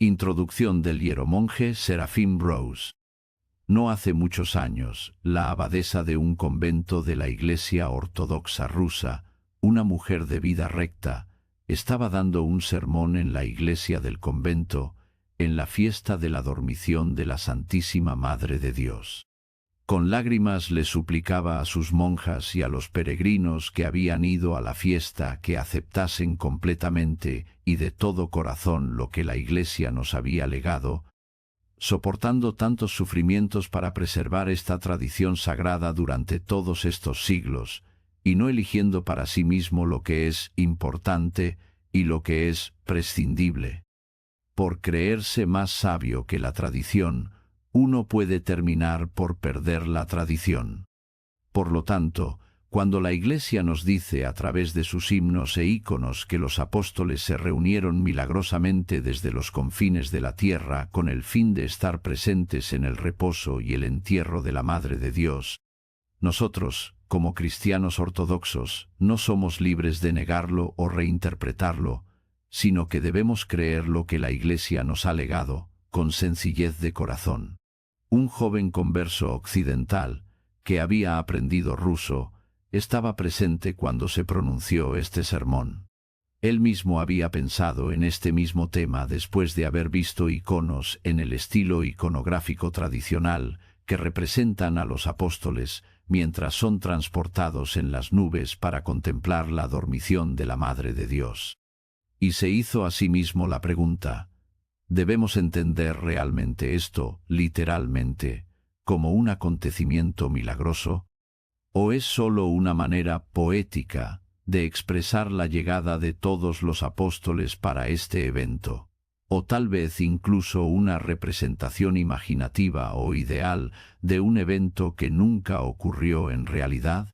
Introducción del hieromonje Seraphim Rose. No hace muchos años, la abadesa de un convento de la Iglesia Ortodoxa rusa, una mujer de vida recta, estaba dando un sermón en la iglesia del convento, en la fiesta de la dormición de la Santísima Madre de Dios. Con lágrimas le suplicaba a sus monjas y a los peregrinos que habían ido a la fiesta que aceptasen completamente y de todo corazón lo que la Iglesia nos había legado, soportando tantos sufrimientos para preservar esta tradición sagrada durante todos estos siglos, y no eligiendo para sí mismo lo que es importante y lo que es prescindible. Por creerse más sabio que la tradición, uno puede terminar por perder la tradición. Por lo tanto, cuando la Iglesia nos dice a través de sus himnos e íconos que los apóstoles se reunieron milagrosamente desde los confines de la tierra con el fin de estar presentes en el reposo y el entierro de la Madre de Dios, nosotros, como cristianos ortodoxos, no somos libres de negarlo o reinterpretarlo, sino que debemos creer lo que la Iglesia nos ha legado, con sencillez de corazón. Un joven converso occidental, que había aprendido ruso, estaba presente cuando se pronunció este sermón. Él mismo había pensado en este mismo tema después de haber visto iconos en el estilo iconográfico tradicional que representan a los apóstoles mientras son transportados en las nubes para contemplar la dormición de la Madre de Dios. Y se hizo a sí mismo la pregunta: ¿debemos entender realmente esto, literalmente, como un acontecimiento milagroso? ¿O es sólo una manera poética de expresar la llegada de todos los apóstoles para este evento? ¿O tal vez incluso una representación imaginativa o ideal de un evento que nunca ocurrió en realidad?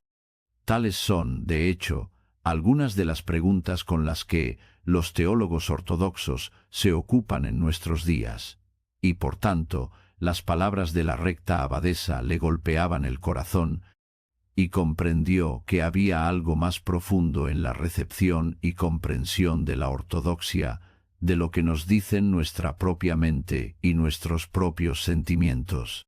Tales son, de hecho, algunas de las preguntas con las que los teólogos ortodoxos se ocupan en nuestros días, y por tanto, las palabras de la recta abadesa le golpeaban el corazón, y comprendió que había algo más profundo en la recepción y comprensión de la ortodoxia de lo que nos dicen nuestra propia mente y nuestros propios sentimientos.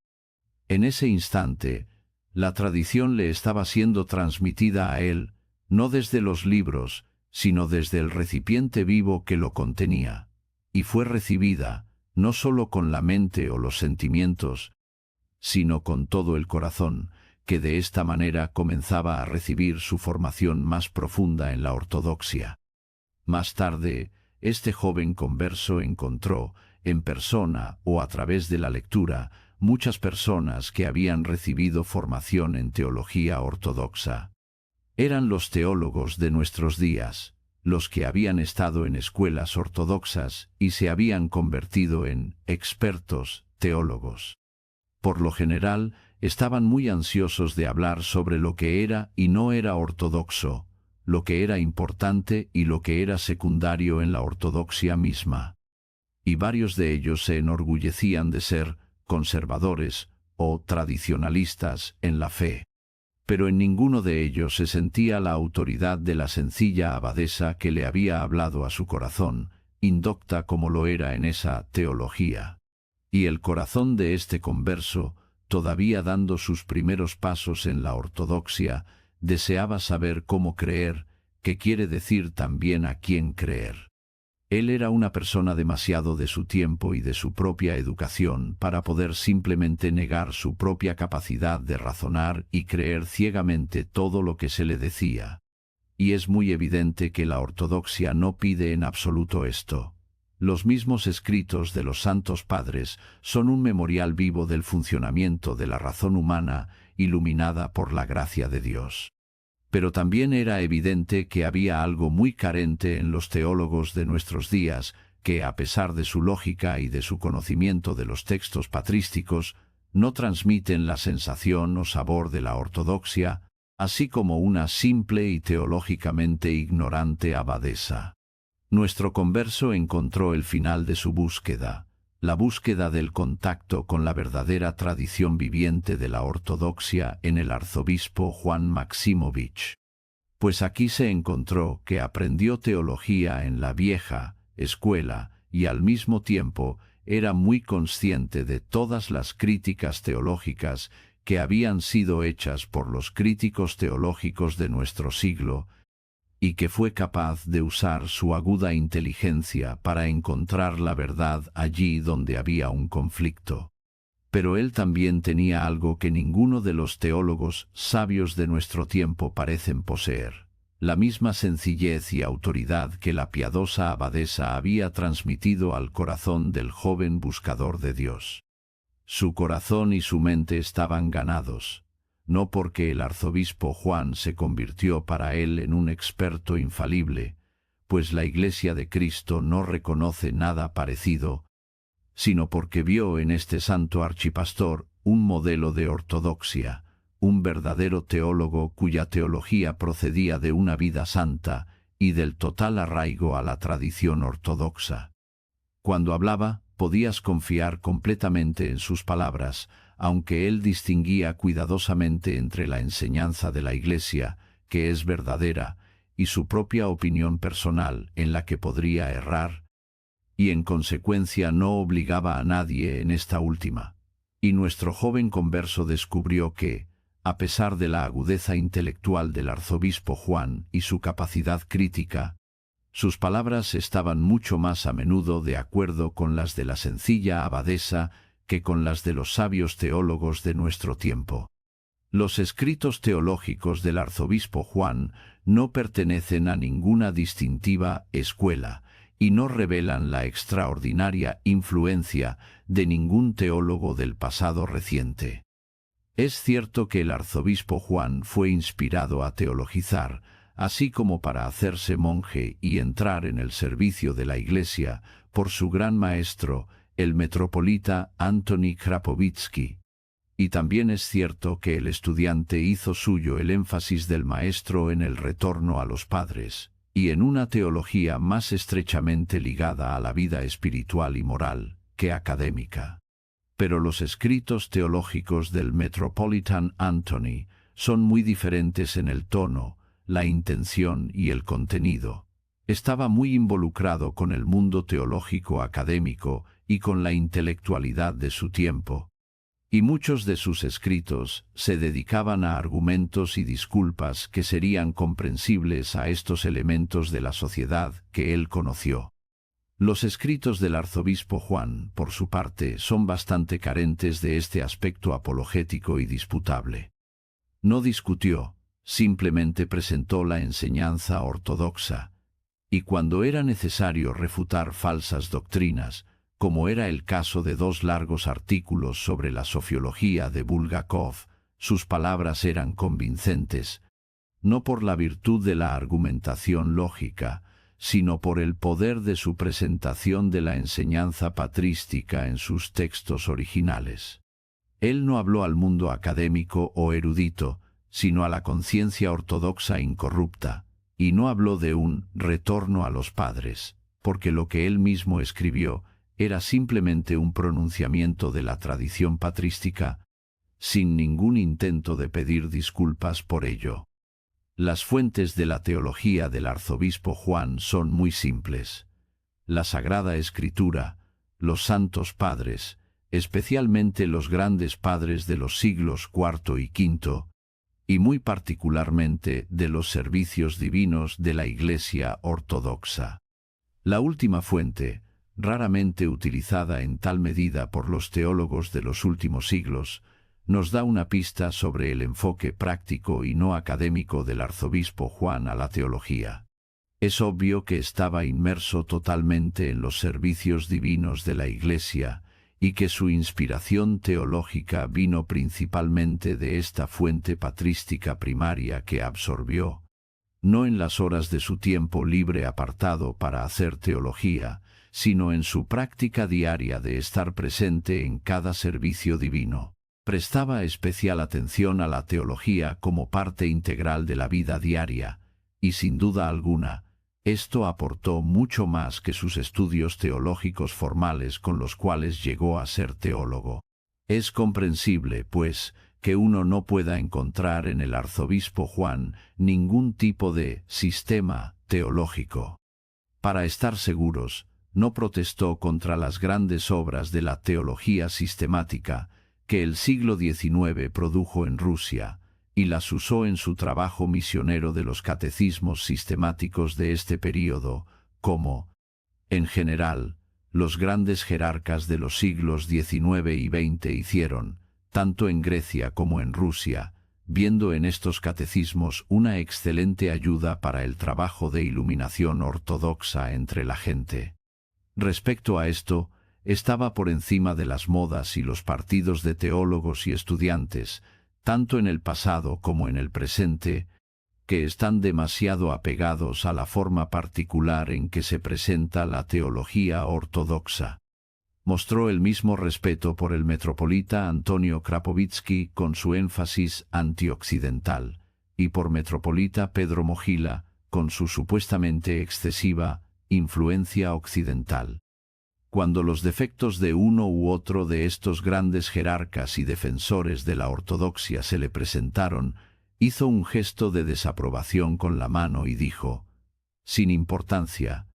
En ese instante, la tradición le estaba siendo transmitida a él, no desde los libros, sino desde el recipiente vivo que lo contenía, y fue recibida, no sólo con la mente o los sentimientos, sino con todo el corazón, que de esta manera comenzaba a recibir su formación más profunda en la ortodoxia. Más tarde, este joven converso encontró, en persona o a través de la lectura, muchas personas que habían recibido formación en teología ortodoxa. Eran los teólogos de nuestros días, los que habían estado en escuelas ortodoxas y se habían convertido en expertos teólogos. Por lo general, estaban muy ansiosos de hablar sobre lo que era y no era ortodoxo, lo que era importante y lo que era secundario en la ortodoxia misma. Y varios de ellos se enorgullecían de ser conservadores o tradicionalistas en la fe. Pero en ninguno de ellos se sentía la autoridad de la sencilla abadesa que le había hablado a su corazón, indocta como lo era en esa teología. Y el corazón de este converso, todavía dando sus primeros pasos en la ortodoxia, deseaba saber cómo creer, que quiere decir también a quién creer. Él era una persona demasiado de su tiempo y de su propia educación para poder simplemente negar su propia capacidad de razonar y creer ciegamente todo lo que se le decía. Y es muy evidente que la ortodoxia no pide en absoluto esto. Los mismos escritos de los santos padres son un memorial vivo del funcionamiento de la razón humana iluminada por la gracia de Dios. Pero también era evidente que había algo muy carente en los teólogos de nuestros días, que a pesar de su lógica y de su conocimiento de los textos patrísticos, no transmiten la sensación o sabor de la ortodoxia, así como una simple y teológicamente ignorante abadesa. Nuestro converso encontró el final de su búsqueda, la búsqueda del contacto con la verdadera tradición viviente de la ortodoxia en el arzobispo Juan Maximovich. Pues aquí se encontró que aprendió teología en la vieja escuela y al mismo tiempo era muy consciente de todas las críticas teológicas que habían sido hechas por los críticos teológicos de nuestro siglo, y que fue capaz de usar su aguda inteligencia para encontrar la verdad allí donde había un conflicto. Pero él también tenía algo que ninguno de los teólogos sabios de nuestro tiempo parecen poseer: la misma sencillez y autoridad que la piadosa abadesa había transmitido al corazón del joven buscador de Dios. Su corazón y su mente estaban ganados, no porque el arzobispo Juan se convirtió para él en un experto infalible, pues la Iglesia de Cristo no reconoce nada parecido, sino porque vio en este santo archipastor un modelo de ortodoxia, un verdadero teólogo cuya teología procedía de una vida santa y del total arraigo a la tradición ortodoxa. Cuando hablaba, podías confiar completamente en sus palabras, aunque él distinguía cuidadosamente entre la enseñanza de la Iglesia, que es verdadera, y su propia opinión personal, en la que podría errar, y en consecuencia no obligaba a nadie en esta última. Y nuestro joven converso descubrió que, a pesar de la agudeza intelectual del arzobispo Juan y su capacidad crítica, sus palabras estaban mucho más a menudo de acuerdo con las de la sencilla abadesa que con las de los sabios teólogos de nuestro tiempo. Los escritos teológicos del arzobispo Juan no pertenecen a ninguna distintiva escuela y no revelan la extraordinaria influencia de ningún teólogo del pasado reciente. Es cierto que el arzobispo Juan fue inspirado a teologizar, así como para hacerse monje y entrar en el servicio de la Iglesia, por su gran maestro, el metropolita Antoni Krápovitsky. Y también es cierto que el estudiante hizo suyo el énfasis del maestro en el retorno a los padres, y en una teología más estrechamente ligada a la vida espiritual y moral que académica. Pero los escritos teológicos del Metropolitan Antony son muy diferentes en el tono, la intención y el contenido. Estaba muy involucrado con el mundo teológico académico y con la intelectualidad de su tiempo, y muchos de sus escritos se dedicaban a argumentos y disculpas que serían comprensibles a estos elementos de la sociedad que él conoció. Los escritos del arzobispo Juan, por su parte, son bastante carentes de este aspecto apologético y disputable. No discutió, simplemente presentó la enseñanza ortodoxa, y cuando era necesario refutar falsas doctrinas, como era el caso de 2 largos artículos sobre la sofiología de Bulgakov, sus palabras eran convincentes, no por la virtud de la argumentación lógica, sino por el poder de su presentación de la enseñanza patrística en sus textos originales. Él no habló al mundo académico o erudito, sino a la conciencia ortodoxa incorrupta, y no habló de un retorno a los padres, porque lo que él mismo escribió era simplemente un pronunciamiento de la tradición patrística, sin ningún intento de pedir disculpas por ello. Las fuentes de la teología del arzobispo Juan son muy simples. La Sagrada Escritura, los santos padres, especialmente los grandes padres de los siglos IV y V, y muy particularmente de los servicios divinos de la Iglesia ortodoxa. La última fuente, raramente utilizada en tal medida por los teólogos de los últimos siglos, nos da una pista sobre el enfoque práctico y no académico del arzobispo Juan a la teología. Es obvio que estaba inmerso totalmente en los servicios divinos de la Iglesia y que su inspiración teológica vino principalmente de esta fuente patrística primaria que absorbió, no en las horas de su tiempo libre apartado para hacer teología, sino en su práctica diaria de estar presente en cada servicio divino. Prestaba especial atención a la teología como parte integral de la vida diaria, y sin duda alguna, esto aportó mucho más que sus estudios teológicos formales con los cuales llegó a ser teólogo. Es comprensible, pues, que uno no pueda encontrar en el arzobispo Juan ningún tipo de sistema teológico. Para estar seguros, no protestó contra las grandes obras de la teología sistemática que el siglo XIX produjo en Rusia, y las usó en su trabajo misionero de los catecismos sistemáticos de este período, como, en general, los grandes jerarcas de los siglos XIX y XX hicieron, tanto en Grecia como en Rusia, viendo en estos catecismos una excelente ayuda para el trabajo de iluminación ortodoxa entre la gente. Respecto a esto, estaba por encima de las modas y los partidos de teólogos y estudiantes, tanto en el pasado como en el presente, que están demasiado apegados a la forma particular en que se presenta la teología ortodoxa. Mostró el mismo respeto por el metropolita Antonio Krapovitsky con su énfasis antioccidental, y por metropolita Pedro Mojila con su supuestamente excesiva influencia occidental. Cuando los defectos de uno u otro de estos grandes jerarcas y defensores de la ortodoxia se le presentaron, hizo un gesto de desaprobación con la mano y dijo, sin importancia,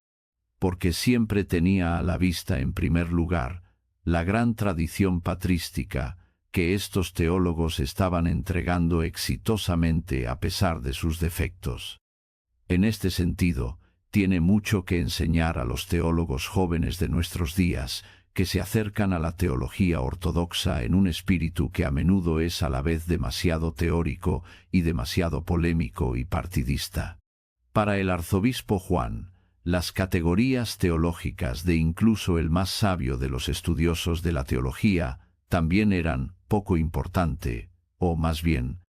porque siempre tenía a la vista en primer lugar la gran tradición patrística que estos teólogos estaban entregando exitosamente a pesar de sus defectos. En este sentido, tiene mucho que enseñar a los teólogos jóvenes de nuestros días, que se acercan a la teología ortodoxa en un espíritu que a menudo es a la vez demasiado teórico y demasiado polémico y partidista. Para el arzobispo Juan, las categorías teológicas de incluso el más sabio de los estudiosos de la teología también eran poco importante, o más bien,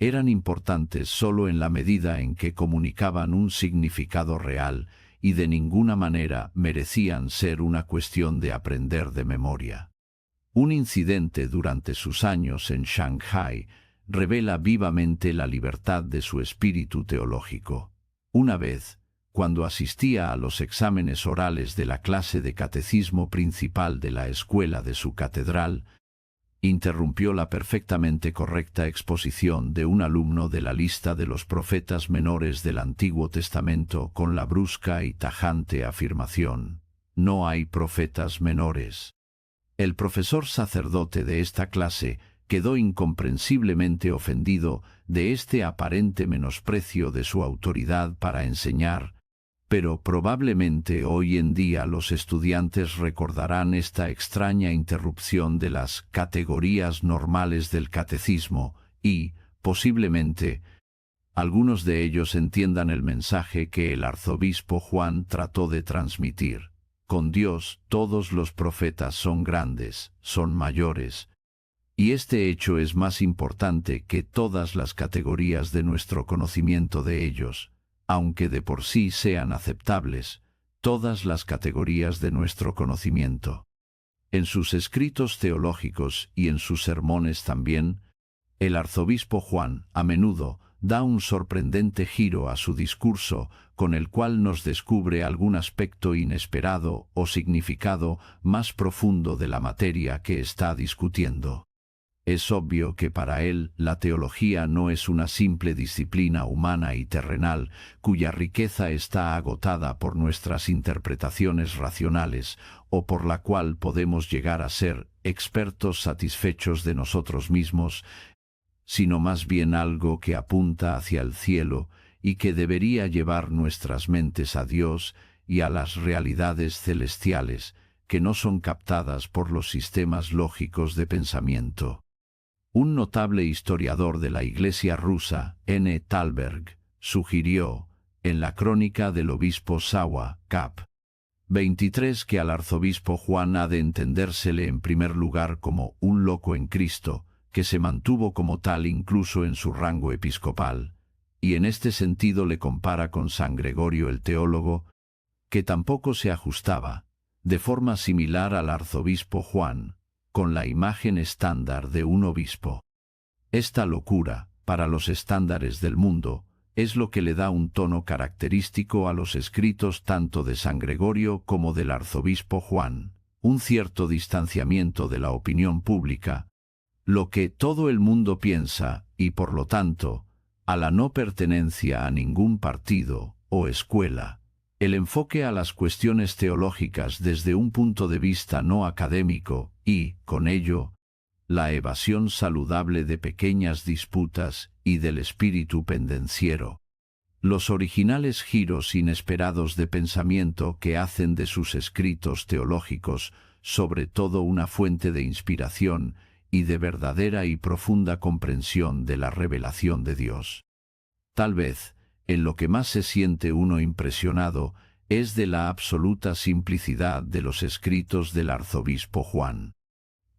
eran importantes solo en la medida en que comunicaban un significado real y de ninguna manera merecían ser una cuestión de aprender de memoria. Un incidente durante sus años en Shanghái revela vivamente la libertad de su espíritu teológico. Una vez, cuando asistía a los exámenes orales de la clase de catecismo principal de la escuela de su catedral, interrumpió la perfectamente correcta exposición de un alumno de la lista de los profetas menores del Antiguo Testamento con la brusca y tajante afirmación: no hay profetas menores. El profesor sacerdote de esta clase quedó incomprensiblemente ofendido de este aparente menosprecio de su autoridad para enseñar, pero probablemente hoy en día los estudiantes recordarán esta extraña interrupción de las categorías normales del catecismo y, posiblemente, algunos de ellos entiendan el mensaje que el arzobispo Juan trató de transmitir. Con Dios todos los profetas son grandes, son mayores, y este hecho es más importante que todas las categorías de nuestro conocimiento de ellos. Aunque de por sí sean aceptables, todas las categorías de nuestro conocimiento. En sus escritos teológicos y en sus sermones también, el arzobispo Juan, a menudo, da un sorprendente giro a su discurso, con el cual nos descubre algún aspecto inesperado o significado más profundo de la materia que está discutiendo. Es obvio que para él la teología no es una simple disciplina humana y terrenal, cuya riqueza está agotada por nuestras interpretaciones racionales, o por la cual podemos llegar a ser expertos satisfechos de nosotros mismos, sino más bien algo que apunta hacia el cielo y que debería llevar nuestras mentes a Dios y a las realidades celestiales, que no son captadas por los sistemas lógicos de pensamiento. Un notable historiador de la Iglesia rusa, N. Thalberg, sugirió, en la crónica del obispo Sawa, cap. 23, que al arzobispo Juan ha de entendérsele en primer lugar como un loco en Cristo, que se mantuvo como tal incluso en su rango episcopal, y en este sentido le compara con San Gregorio el teólogo, que tampoco se ajustaba, de forma similar al arzobispo Juan, con la imagen estándar de un obispo. Esta locura, para los estándares del mundo, es lo que le da un tono característico a los escritos tanto de San Gregorio como del arzobispo Juan, un cierto distanciamiento de la opinión pública, lo que todo el mundo piensa y, por lo tanto, a la no pertenencia a ningún partido o escuela, El enfoque a las cuestiones teológicas desde un punto de vista no académico y, con ello, la evasión saludable de pequeñas disputas y del espíritu pendenciero. Los originales giros inesperados de pensamiento que hacen de sus escritos teológicos sobre todo una fuente de inspiración y de verdadera y profunda comprensión de la revelación de Dios. Tal vez, en lo que más se siente uno impresionado es de la absoluta simplicidad de los escritos del arzobispo Juan.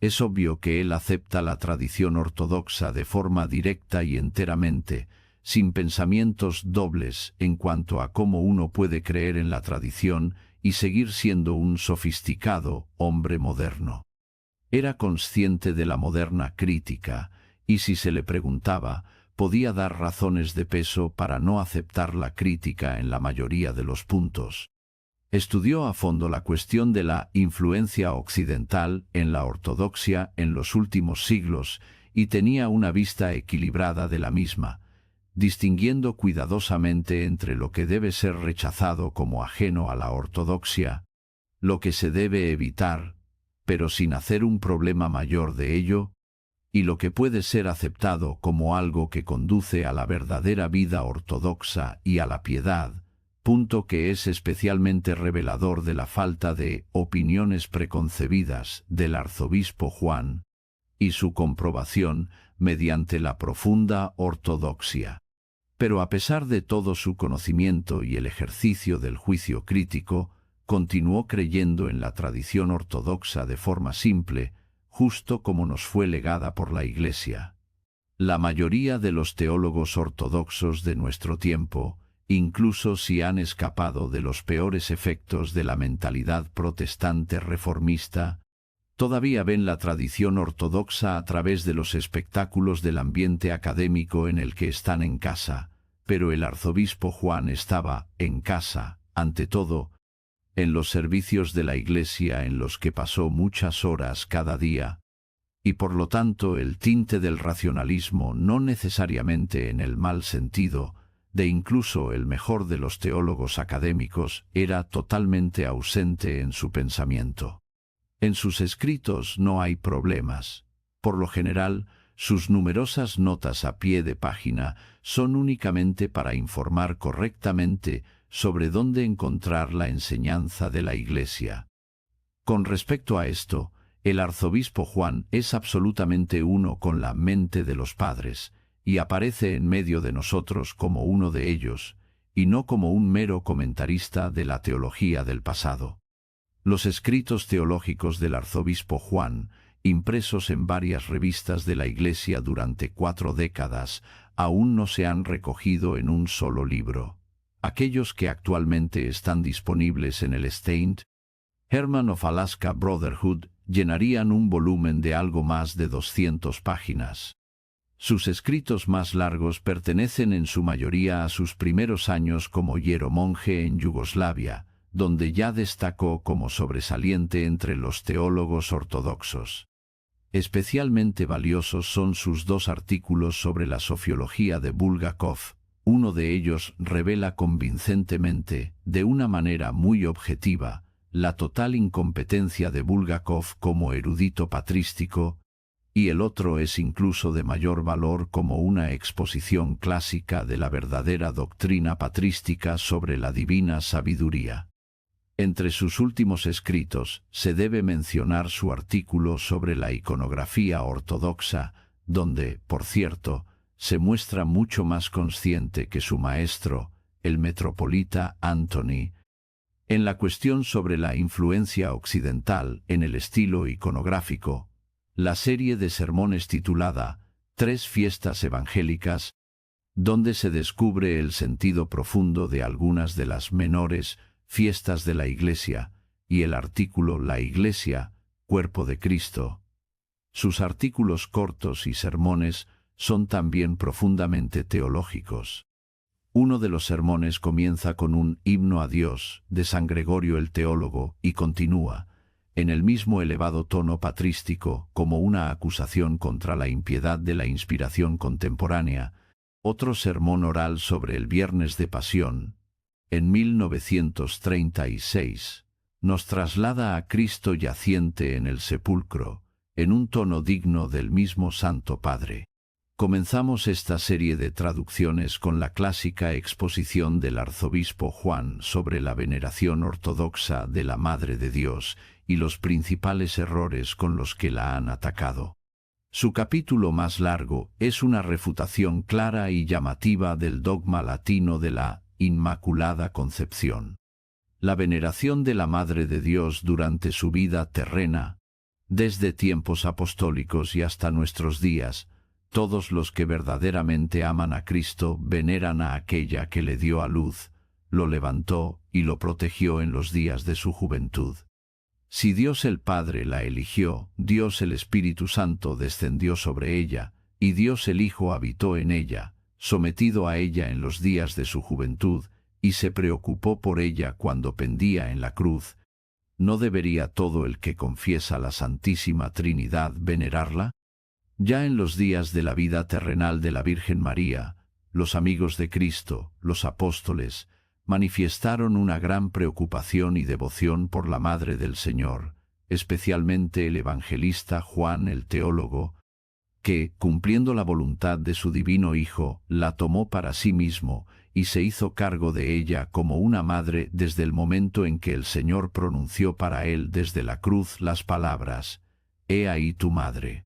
Es obvio que él acepta la tradición ortodoxa de forma directa y enteramente, sin pensamientos dobles en cuanto a cómo uno puede creer en la tradición y seguir siendo un sofisticado hombre moderno. Era consciente de la moderna crítica, y si se le preguntaba, podía dar razones de peso para no aceptar la crítica en la mayoría de los puntos. Estudió a fondo la cuestión de la influencia occidental en la ortodoxia en los últimos siglos y tenía una vista equilibrada de la misma, distinguiendo cuidadosamente entre lo que debe ser rechazado como ajeno a la ortodoxia, lo que se debe evitar, pero sin hacer un problema mayor de ello, y lo que puede ser aceptado como algo que conduce a la verdadera vida ortodoxa y a la piedad, punto que es especialmente revelador de la falta de opiniones preconcebidas del arzobispo Juan, y su comprobación mediante la profunda ortodoxia. Pero a pesar de todo su conocimiento y el ejercicio del juicio crítico, continuó creyendo en la tradición ortodoxa de forma simple, justo como nos fue legada por la Iglesia. La mayoría de los teólogos ortodoxos de nuestro tiempo, incluso si han escapado de los peores efectos de la mentalidad protestante reformista, todavía ven la tradición ortodoxa a través de los espectáculos del ambiente académico en el que están en casa, pero el arzobispo Juan estaba en casa, ante todo, en los servicios de la Iglesia en los que pasó muchas horas cada día, y por lo tanto el tinte del racionalismo no necesariamente en el mal sentido, de incluso el mejor de los teólogos académicos, era totalmente ausente en su pensamiento. En sus escritos no hay problemas. Por lo general, sus numerosas notas a pie de página son únicamente para informar correctamente sobre dónde encontrar la enseñanza de la Iglesia. Con respecto a esto, el arzobispo Juan es absolutamente uno con la mente de los padres, y aparece en medio de nosotros como uno de ellos, y no como un mero comentarista de la teología del pasado. Los escritos teológicos del arzobispo Juan, impresos en varias revistas de la Iglesia durante 4 décadas, aún no se han recogido en un solo libro. Aquellos que actualmente están disponibles en el St. Herman of Alaska Brotherhood llenarían un volumen de algo más de 200 páginas. Sus escritos más largos pertenecen en su mayoría a sus primeros años como hieromonje en Yugoslavia, donde ya destacó como sobresaliente entre los teólogos ortodoxos. Especialmente valiosos son sus 2 artículos sobre la sofiología de Bulgakov. Uno de ellos revela convincentemente, de una manera muy objetiva, la total incompetencia de Bulgakov como erudito patrístico, y el otro es incluso de mayor valor como una exposición clásica de la verdadera doctrina patrística sobre la divina sabiduría. Entre sus últimos escritos se debe mencionar su artículo sobre la iconografía ortodoxa, donde, por cierto, se muestra mucho más consciente que su maestro, el metropolita Antony, en la cuestión sobre la influencia occidental en el estilo iconográfico. La serie de sermones titulada 3 fiestas evangélicas, donde se descubre el sentido profundo de algunas de las menores fiestas de la Iglesia, y el artículo La Iglesia, cuerpo de Cristo. Sus artículos cortos y sermones son también profundamente teológicos. Uno de los sermones comienza con un himno a Dios de San Gregorio el teólogo y continúa, en el mismo elevado tono patrístico, como una acusación contra la impiedad de la inspiración contemporánea, otro sermón oral sobre el Viernes de Pasión, en 1936, nos traslada a Cristo yaciente en el sepulcro, en un tono digno del mismo Santo Padre. Comenzamos esta serie de traducciones con la clásica exposición del arzobispo Juan sobre la veneración ortodoxa de la Madre de Dios y los principales errores con los que la han atacado. Su capítulo más largo es una refutación clara y llamativa del dogma latino de la Inmaculada Concepción. La veneración de la Madre de Dios durante su vida terrena, desde tiempos apostólicos y hasta nuestros días, todos los que verdaderamente aman a Cristo veneran a aquella que le dio a luz, lo levantó y lo protegió en los días de su juventud. Si Dios el Padre la eligió, Dios el Espíritu Santo descendió sobre ella, y Dios el Hijo habitó en ella, sometido a ella en los días de su juventud, y se preocupó por ella cuando pendía en la cruz, ¿no debería todo el que confiesa la Santísima Trinidad venerarla? Ya en los días de la vida terrenal de la Virgen María, los amigos de Cristo, los apóstoles, manifestaron una gran preocupación y devoción por la Madre del Señor, especialmente el evangelista Juan el teólogo, que, cumpliendo la voluntad de su divino Hijo, la tomó para sí mismo y se hizo cargo de ella como una madre desde el momento en que el Señor pronunció para él desde la cruz las palabras: «He ahí tu madre».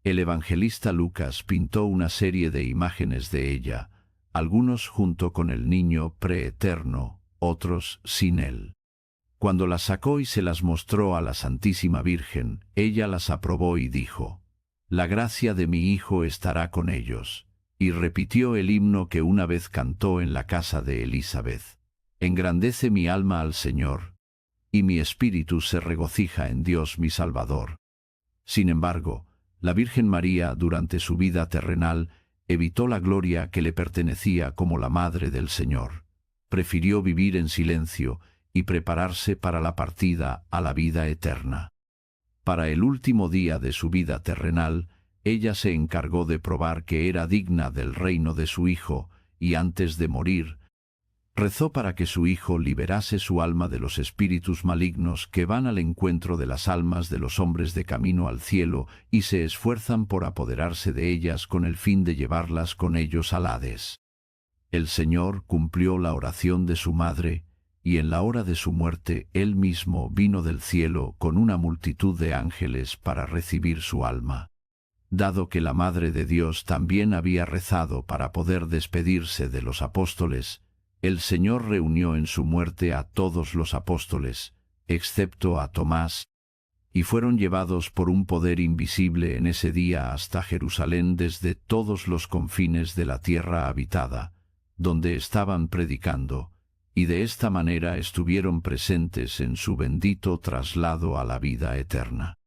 El evangelista Lucas pintó una serie de imágenes de ella, algunos junto con el niño preeterno, otros sin él. Cuando las sacó y se las mostró a la Santísima Virgen, ella las aprobó y dijo: «La gracia de mi Hijo estará con ellos», y repitió el himno que una vez cantó en la casa de Elizabeth: «Engrandece mi alma al Señor, y mi espíritu se regocija en Dios mi Salvador». Sin embargo, la Virgen María, durante su vida terrenal, evitó la gloria que le pertenecía como la Madre del Señor. Prefirió vivir en silencio y prepararse para la partida a la vida eterna. Para el último día de su vida terrenal, ella se encargó de probar que era digna del reino de su Hijo, y antes de morir, rezó para que su Hijo liberase su alma de los espíritus malignos que van al encuentro de las almas de los hombres de camino al cielo y se esfuerzan por apoderarse de ellas con el fin de llevarlas con ellos al Hades. El Señor cumplió la oración de su madre, y en la hora de su muerte Él mismo vino del cielo con una multitud de ángeles para recibir su alma. Dado que la Madre de Dios también había rezado para poder despedirse de los apóstoles, el Señor reunió en su muerte a todos los apóstoles, excepto a Tomás, y fueron llevados por un poder invisible en ese día hasta Jerusalén desde todos los confines de la tierra habitada, donde estaban predicando, y de esta manera estuvieron presentes en su bendito traslado a la vida eterna.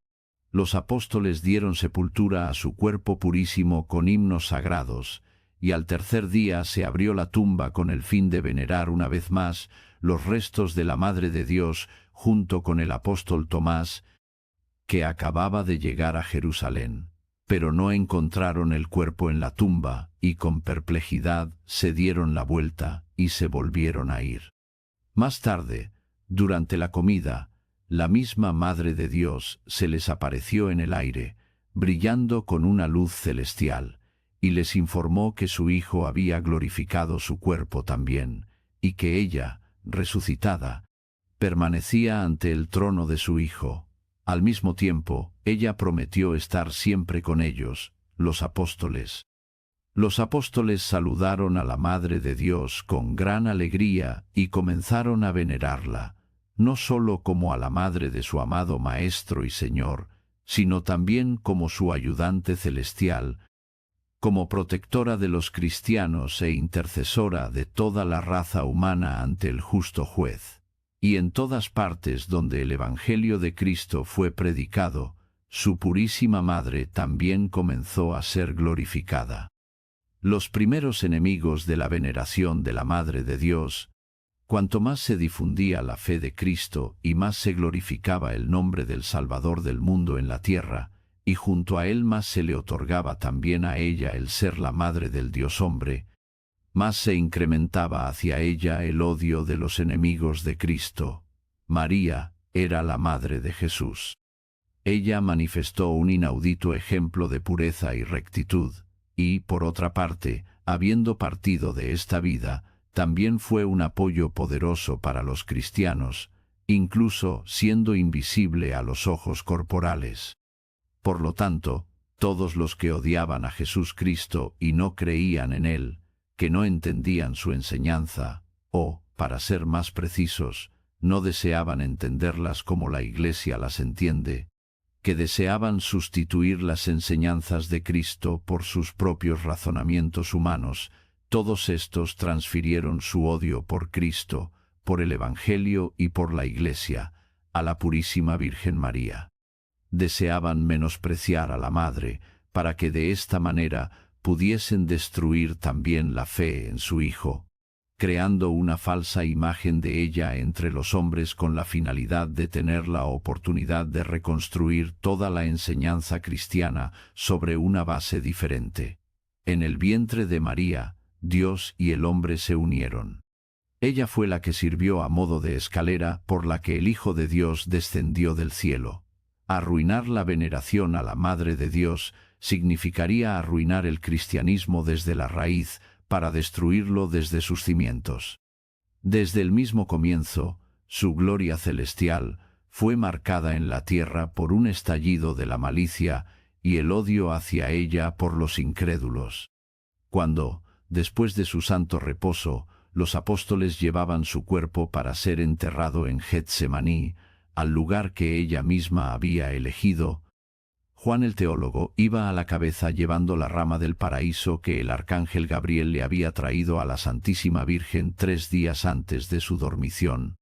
Los apóstoles dieron sepultura a su cuerpo purísimo con himnos sagrados, y al tercer día se abrió la tumba con el fin de venerar una vez más los restos de la Madre de Dios junto con el apóstol Tomás, que acababa de llegar a Jerusalén. Pero no encontraron el cuerpo en la tumba, y con perplejidad se dieron la vuelta y se volvieron a ir. Más tarde, durante la comida, la misma Madre de Dios se les apareció en el aire, brillando con una luz celestial, y les informó que su Hijo había glorificado su cuerpo también, y que ella, resucitada, permanecía ante el trono de su Hijo. Al mismo tiempo, ella prometió estar siempre con ellos, los apóstoles. Los apóstoles saludaron a la Madre de Dios con gran alegría y comenzaron a venerarla, no sólo como a la Madre de su amado Maestro y Señor, sino también como su ayudante celestial, como protectora de los cristianos e intercesora de toda la raza humana ante el justo juez. Y en todas partes donde el Evangelio de Cristo fue predicado, su purísima Madre también comenzó a ser glorificada. Los primeros enemigos de la veneración de la Madre de Dios, cuanto más se difundía la fe de Cristo y más se glorificaba el nombre del Salvador del mundo en la tierra, y junto a él más se le otorgaba también a ella el ser la Madre del Dios hombre, más se incrementaba hacia ella el odio de los enemigos de Cristo. María era la madre de Jesús. Ella manifestó un inaudito ejemplo de pureza y rectitud, y, por otra parte, habiendo partido de esta vida, también fue un apoyo poderoso para los cristianos, incluso siendo invisible a los ojos corporales. Por lo tanto, todos los que odiaban a Jesús Cristo y no creían en Él, que no entendían su enseñanza, o, para ser más precisos, no deseaban entenderlas como la Iglesia las entiende, que deseaban sustituir las enseñanzas de Cristo por sus propios razonamientos humanos, todos estos transfirieron su odio por Cristo, por el Evangelio y por la Iglesia, a la Purísima Virgen María. Deseaban menospreciar a la Madre, para que de esta manera pudiesen destruir también la fe en su Hijo, creando una falsa imagen de ella entre los hombres con la finalidad de tener la oportunidad de reconstruir toda la enseñanza cristiana sobre una base diferente. En el vientre de María, Dios y el hombre se unieron. Ella fue la que sirvió a modo de escalera por la que el Hijo de Dios descendió del cielo. Arruinar la veneración a la Madre de Dios significaría arruinar el cristianismo desde la raíz, para destruirlo desde sus cimientos. Desde el mismo comienzo, su gloria celestial fue marcada en la tierra por un estallido de la malicia y el odio hacia ella por los incrédulos. Cuando, después de su santo reposo, los apóstoles llevaban su cuerpo para ser enterrado en Getsemaní, al lugar que ella misma había elegido, Juan el teólogo iba a la cabeza llevando la rama del paraíso que el arcángel Gabriel le había traído a la Santísima Virgen 3 días antes de su dormición,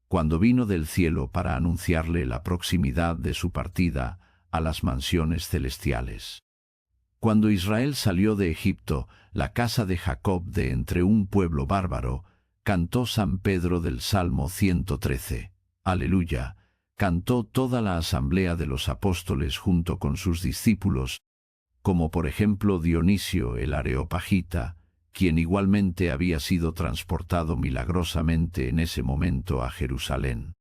cuando vino del cielo para anunciarle la proximidad de su partida a las mansiones celestiales. Cuando Israel salió de Egipto, la casa de Jacob de entre un pueblo bárbaro, cantó San Pedro del Salmo 113. Aleluya. Cantó toda la asamblea de los apóstoles junto con sus discípulos, como por ejemplo Dionisio el Areopagita, quien igualmente había sido transportado milagrosamente en ese momento a Jerusalén.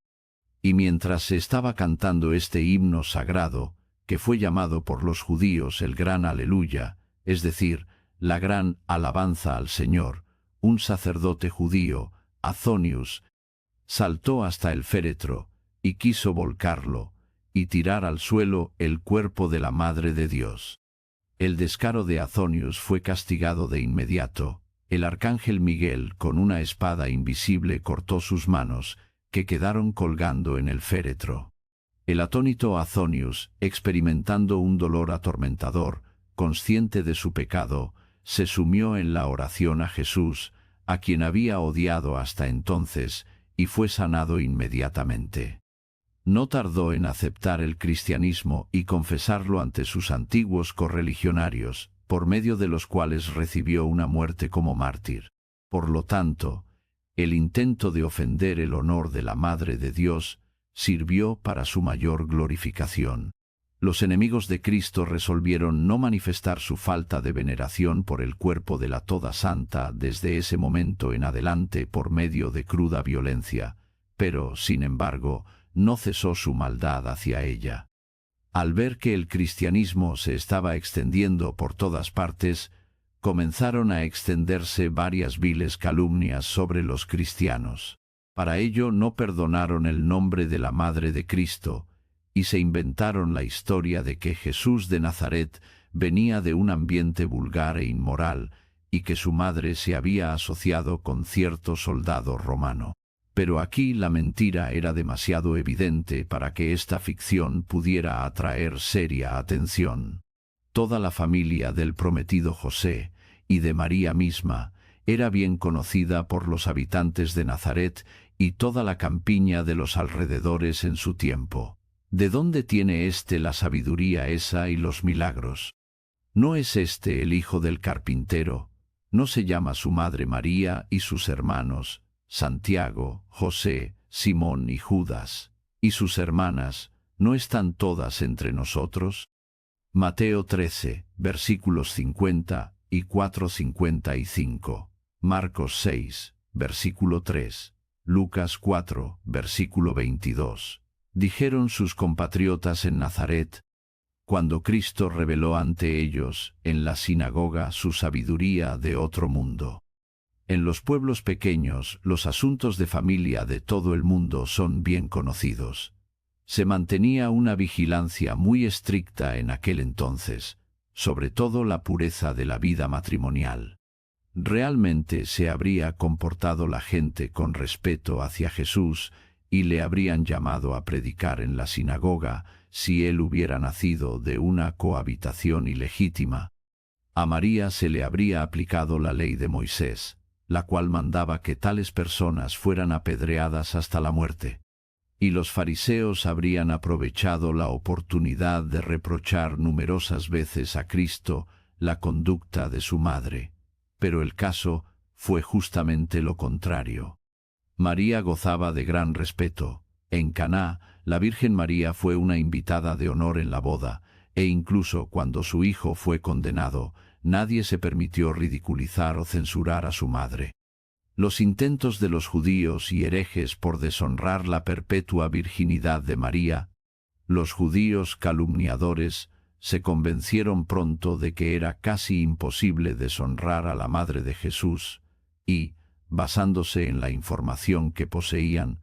Y mientras se estaba cantando este himno sagrado, que fue llamado por los judíos el gran Aleluya, es decir, la gran alabanza al Señor, un sacerdote judío, Azonius, saltó hasta el féretro, y quiso volcarlo, y tirar al suelo el cuerpo de la Madre de Dios. El descaro de Azonius fue castigado de inmediato. El arcángel Miguel con una espada invisible cortó sus manos, que quedaron colgando en el féretro. El atónito Azonius, experimentando un dolor atormentador, consciente de su pecado, se sumió en la oración a Jesús, a quien había odiado hasta entonces, y fue sanado inmediatamente. No tardó en aceptar el cristianismo y confesarlo ante sus antiguos correligionarios, por medio de los cuales recibió una muerte como mártir. Por lo tanto, el intento de ofender el honor de la Madre de Dios sirvió para su mayor glorificación. Los enemigos de Cristo resolvieron no manifestar su falta de veneración por el cuerpo de la Toda Santa desde ese momento en adelante por medio de cruda violencia, pero, sin embargo, no cesó su maldad hacia ella. Al ver que el cristianismo se estaba extendiendo por todas partes, comenzaron a extenderse varias viles calumnias sobre los cristianos. Para ello no perdonaron el nombre de la Madre de Cristo, y se inventaron la historia de que Jesús de Nazaret venía de un ambiente vulgar e inmoral, y que su madre se había asociado con cierto soldado romano. Pero aquí la mentira era demasiado evidente para que esta ficción pudiera atraer seria atención. Toda la familia del prometido José, y de María misma, era bien conocida por los habitantes de Nazaret y toda la campiña de los alrededores en su tiempo. ¿De dónde tiene éste la sabiduría esa y los milagros? ¿No es éste el hijo del carpintero? ¿No se llama su madre María y sus hermanos Santiago, José, Simón y Judas, y sus hermanas, no están todas entre nosotros? Mateo 13, versículos 50 y 4:55. Marcos 6, versículo 3, Lucas 4, versículo 22. Dijeron sus compatriotas en Nazaret, cuando Cristo reveló ante ellos, en la sinagoga, su sabiduría de otro mundo. En los pueblos pequeños, los asuntos de familia de todo el mundo son bien conocidos. Se mantenía una vigilancia muy estricta en aquel entonces, sobre todo la pureza de la vida matrimonial. Realmente se habría comportado la gente con respeto hacia Jesús y le habrían llamado a predicar en la sinagoga si él hubiera nacido de una cohabitación ilegítima. A María se le habría aplicado la ley de Moisés, la cual mandaba que tales personas fueran apedreadas hasta la muerte. Y los fariseos habrían aprovechado la oportunidad de reprochar numerosas veces a Cristo la conducta de su madre. Pero el caso fue justamente lo contrario. María gozaba de gran respeto. En Caná, la Virgen María fue una invitada de honor en la boda, e incluso cuando su hijo fue condenado, nadie se permitió ridiculizar o censurar a su madre. Los intentos de los judíos y herejes por deshonrar la perpetua virginidad de María, los judíos calumniadores, se convencieron pronto de que era casi imposible deshonrar a la Madre de Jesús, y, basándose en la información que poseían,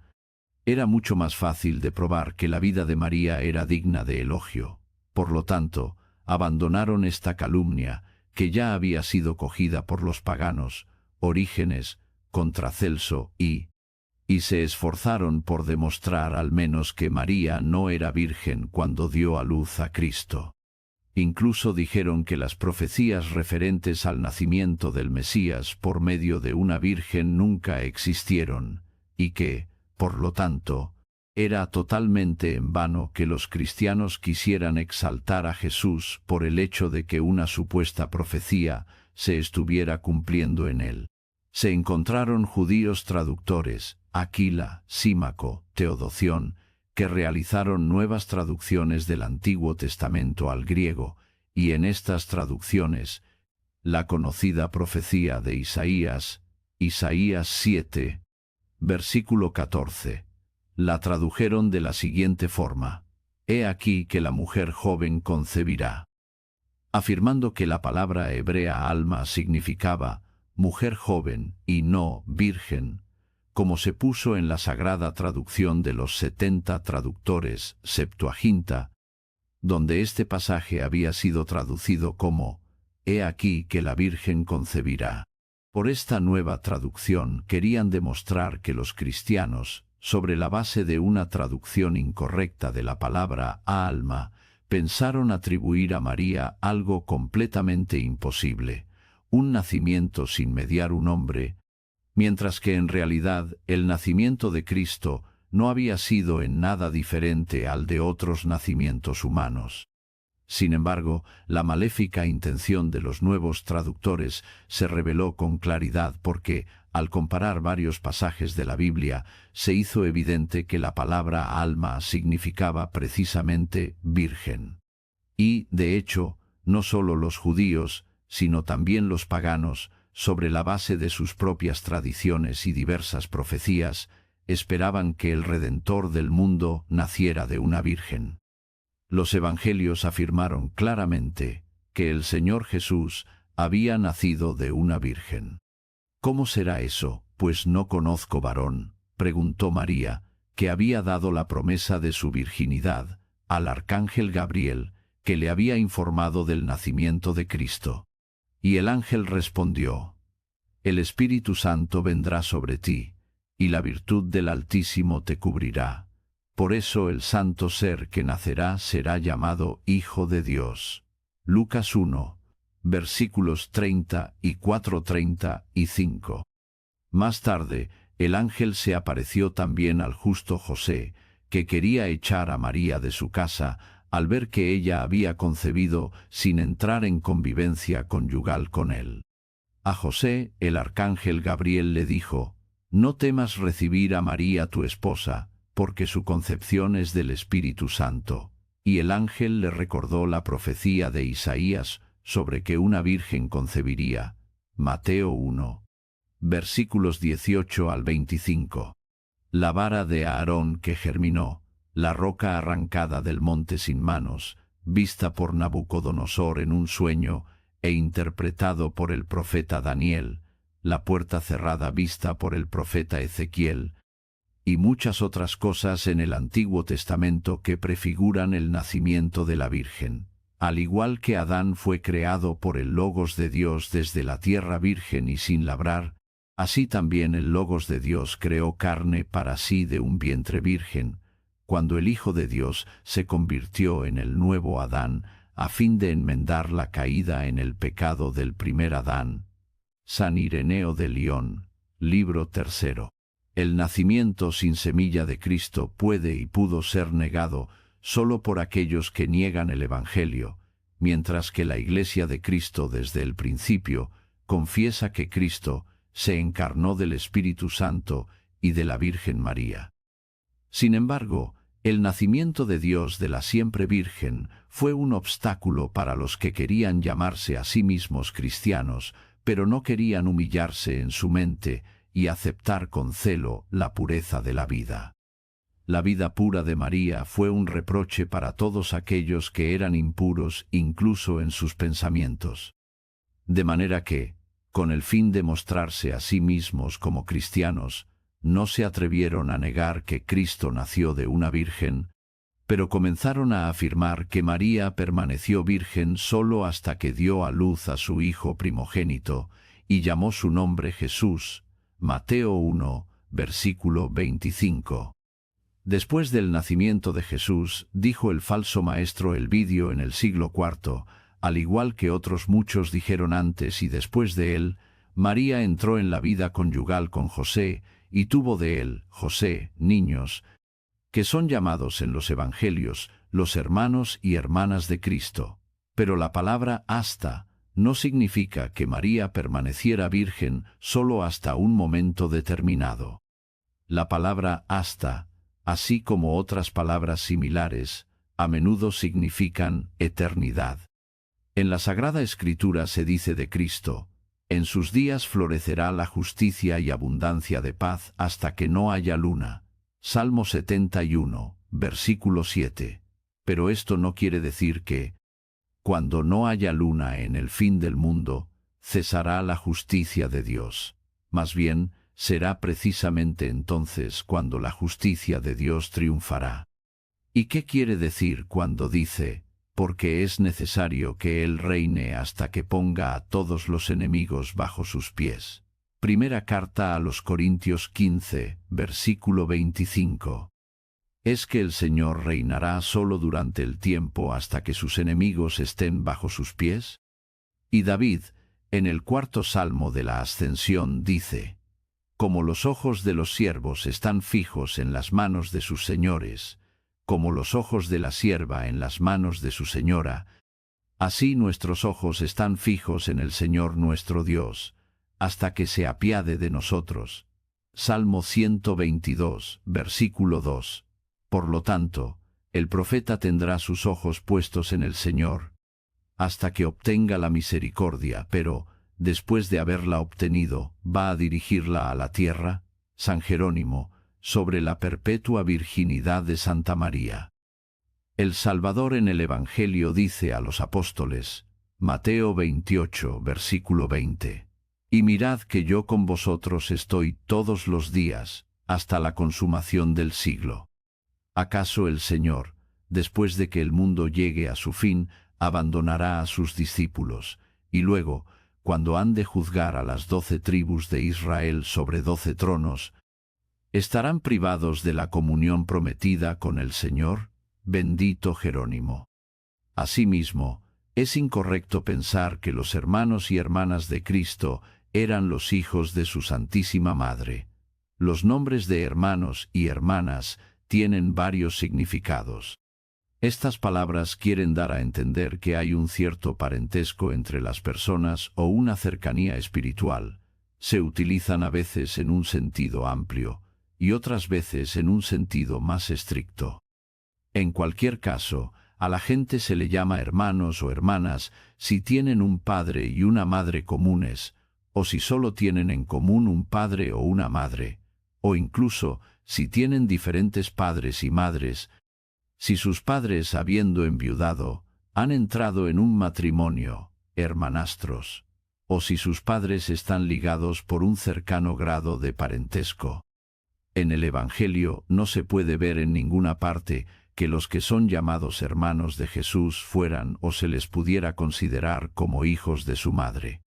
era mucho más fácil de probar que la vida de María era digna de elogio. Por lo tanto, abandonaron esta calumnia, que ya había sido cogida por los paganos, Orígenes, contra Celso y se esforzaron por demostrar al menos que María no era virgen cuando dio a luz a Cristo. Incluso dijeron que las profecías referentes al nacimiento del Mesías por medio de una virgen nunca existieron, y que, por lo tanto, era totalmente en vano que los cristianos quisieran exaltar a Jesús por el hecho de que una supuesta profecía se estuviera cumpliendo en él. Se encontraron judíos traductores, Aquila, Símaco, Teodoción, que realizaron nuevas traducciones del Antiguo Testamento al griego, y en estas traducciones, la conocida profecía de Isaías, Isaías 7, versículo 14, la tradujeron de la siguiente forma: He aquí que la mujer joven concebirá. Afirmando que la palabra hebrea alma significaba mujer joven y no virgen, como se puso en la sagrada traducción de los 70 traductores, Septuaginta, donde este pasaje había sido traducido como «He aquí que la Virgen concebirá». Por esta nueva traducción querían demostrar que los cristianos, sobre la base de una traducción incorrecta de la palabra alma, pensaron atribuir a María algo completamente imposible, un nacimiento sin mediar un hombre, mientras que en realidad el nacimiento de Cristo no había sido en nada diferente al de otros nacimientos humanos. Sin embargo, la maléfica intención de los nuevos traductores se reveló con claridad porque, al comparar varios pasajes de la Biblia, se hizo evidente que la palabra alma significaba precisamente virgen. Y, de hecho, no solo los judíos, sino también los paganos, sobre la base de sus propias tradiciones y diversas profecías, esperaban que el Redentor del mundo naciera de una virgen. Los evangelios afirmaron claramente que el Señor Jesús había nacido de una virgen. «¿Cómo será eso? Pues no conozco varón», preguntó María, que había dado la promesa de su virginidad al arcángel Gabriel, que le había informado del nacimiento de Cristo. Y el ángel respondió: «El Espíritu Santo vendrá sobre ti, y la virtud del Altísimo te cubrirá. Por eso el santo ser que nacerá será llamado Hijo de Dios». Lucas 1, versículos 34, 35. Más tarde, el ángel se apareció también al justo José, que quería echar a María de su casa, al ver que ella había concebido sin entrar en convivencia conyugal con él. A José, el arcángel Gabriel le dijo: «No temas recibir a María tu esposa, porque su concepción es del Espíritu Santo». Y el ángel le recordó la profecía de Isaías sobre que una virgen concebiría. Mateo 1, versículos 18 al 25. La vara de Aarón que germinó, la roca arrancada del monte sin manos, vista por Nabucodonosor en un sueño e interpretado por el profeta Daniel, la puerta cerrada vista por el profeta Ezequiel, y muchas otras cosas en el Antiguo Testamento que prefiguran el nacimiento de la Virgen. Al igual que Adán fue creado por el Logos de Dios desde la tierra virgen y sin labrar, así también el Logos de Dios creó carne para sí de un vientre virgen, cuando el Hijo de Dios se convirtió en el nuevo Adán, a fin de enmendar la caída en el pecado del primer Adán. San Ireneo de León, libro 3. El nacimiento sin semilla de Cristo puede y pudo ser negado solo por aquellos que niegan el Evangelio, mientras que la Iglesia de Cristo desde el principio confiesa que Cristo se encarnó del Espíritu Santo y de la Virgen María. Sin embargo, el nacimiento de Dios de la siempre Virgen fue un obstáculo para los que querían llamarse a sí mismos cristianos, pero no querían humillarse en su mente y aceptar con celo la pureza de la vida. La vida pura de María fue un reproche para todos aquellos que eran impuros incluso en sus pensamientos. De manera que, con el fin de mostrarse a sí mismos como cristianos, no se atrevieron a negar que Cristo nació de una virgen, pero comenzaron a afirmar que María permaneció virgen solo hasta que dio a luz a su hijo primogénito y llamó su nombre Jesús. Mateo 1, versículo 25. Después del nacimiento de Jesús, dijo el falso maestro Elvidio en el siglo IV, al igual que otros muchos dijeron antes y después de él, María entró en la vida conyugal con José y tuvo de él, José, niños, que son llamados en los evangelios los hermanos y hermanas de Cristo. Pero la palabra hasta no significa que María permaneciera virgen solo hasta un momento determinado. La palabra hasta, así como otras palabras similares, a menudo significan eternidad. En la Sagrada Escritura se dice de Cristo, en sus días florecerá la justicia y abundancia de paz hasta que no haya luna. Salmo 71, versículo 7. Pero esto no quiere decir que, cuando no haya luna en el fin del mundo, cesará la justicia de Dios. Más bien, será precisamente entonces cuando la justicia de Dios triunfará. ¿Y qué quiere decir cuando dice, porque es necesario que Él reine hasta que ponga a todos los enemigos bajo sus pies? Primera carta a los Corintios 15, versículo 25. Es que el Señor reinará solo durante el tiempo hasta que sus enemigos estén bajo sus pies. Y David, en el 4º Salmo de la Ascensión, dice, como los ojos de los siervos están fijos en las manos de sus señores, como los ojos de la sierva en las manos de su señora, así nuestros ojos están fijos en el Señor nuestro Dios, hasta que se apiade de nosotros. Salmo 122, versículo 2. Por lo tanto, el profeta tendrá sus ojos puestos en el Señor, hasta que obtenga la misericordia, pero, después de haberla obtenido, va a dirigirla a la tierra. San Jerónimo, sobre la perpetua virginidad de Santa María. El Salvador en el Evangelio dice a los apóstoles, Mateo 28, versículo 20, y mirad que yo con vosotros estoy todos los días, hasta la consumación del siglo. ¿Acaso el Señor, después de que el mundo llegue a su fin, abandonará a sus discípulos, y luego, cuando han de juzgar a las 12 tribus de Israel sobre 12 tronos, estarán privados de la comunión prometida con el Señor? Bendito Jerónimo. Asimismo, es incorrecto pensar que los hermanos y hermanas de Cristo eran los hijos de su Santísima Madre. Los nombres de hermanos y hermanas tienen varios significados. Estas palabras quieren dar a entender que hay un cierto parentesco entre las personas o una cercanía espiritual. Se utilizan a veces en un sentido amplio y otras veces en un sentido más estricto. En cualquier caso, a la gente se le llama hermanos o hermanas si tienen un padre y una madre comunes, o si solo tienen en común un padre o una madre, o incluso si tienen diferentes padres y madres, si sus padres, habiendo enviudado, han entrado en un matrimonio, hermanastros, o si sus padres están ligados por un cercano grado de parentesco. En el Evangelio no se puede ver en ninguna parte que los que son llamados hermanos de Jesús fueran o se les pudiera considerar como hijos de su madre.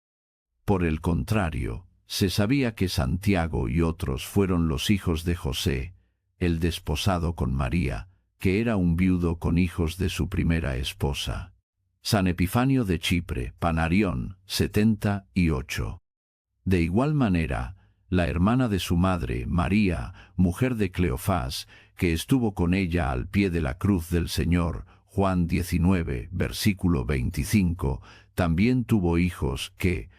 Por el contrario, se sabía que Santiago y otros fueron los hijos de José, el desposado con María, que era un viudo con hijos de su primera esposa. San Epifanio de Chipre, Panarión, 78. De igual manera, la hermana de su madre, María, mujer de Cleofás, que estuvo con ella al pie de la cruz del Señor, Juan 19, versículo 25, también tuvo hijos que,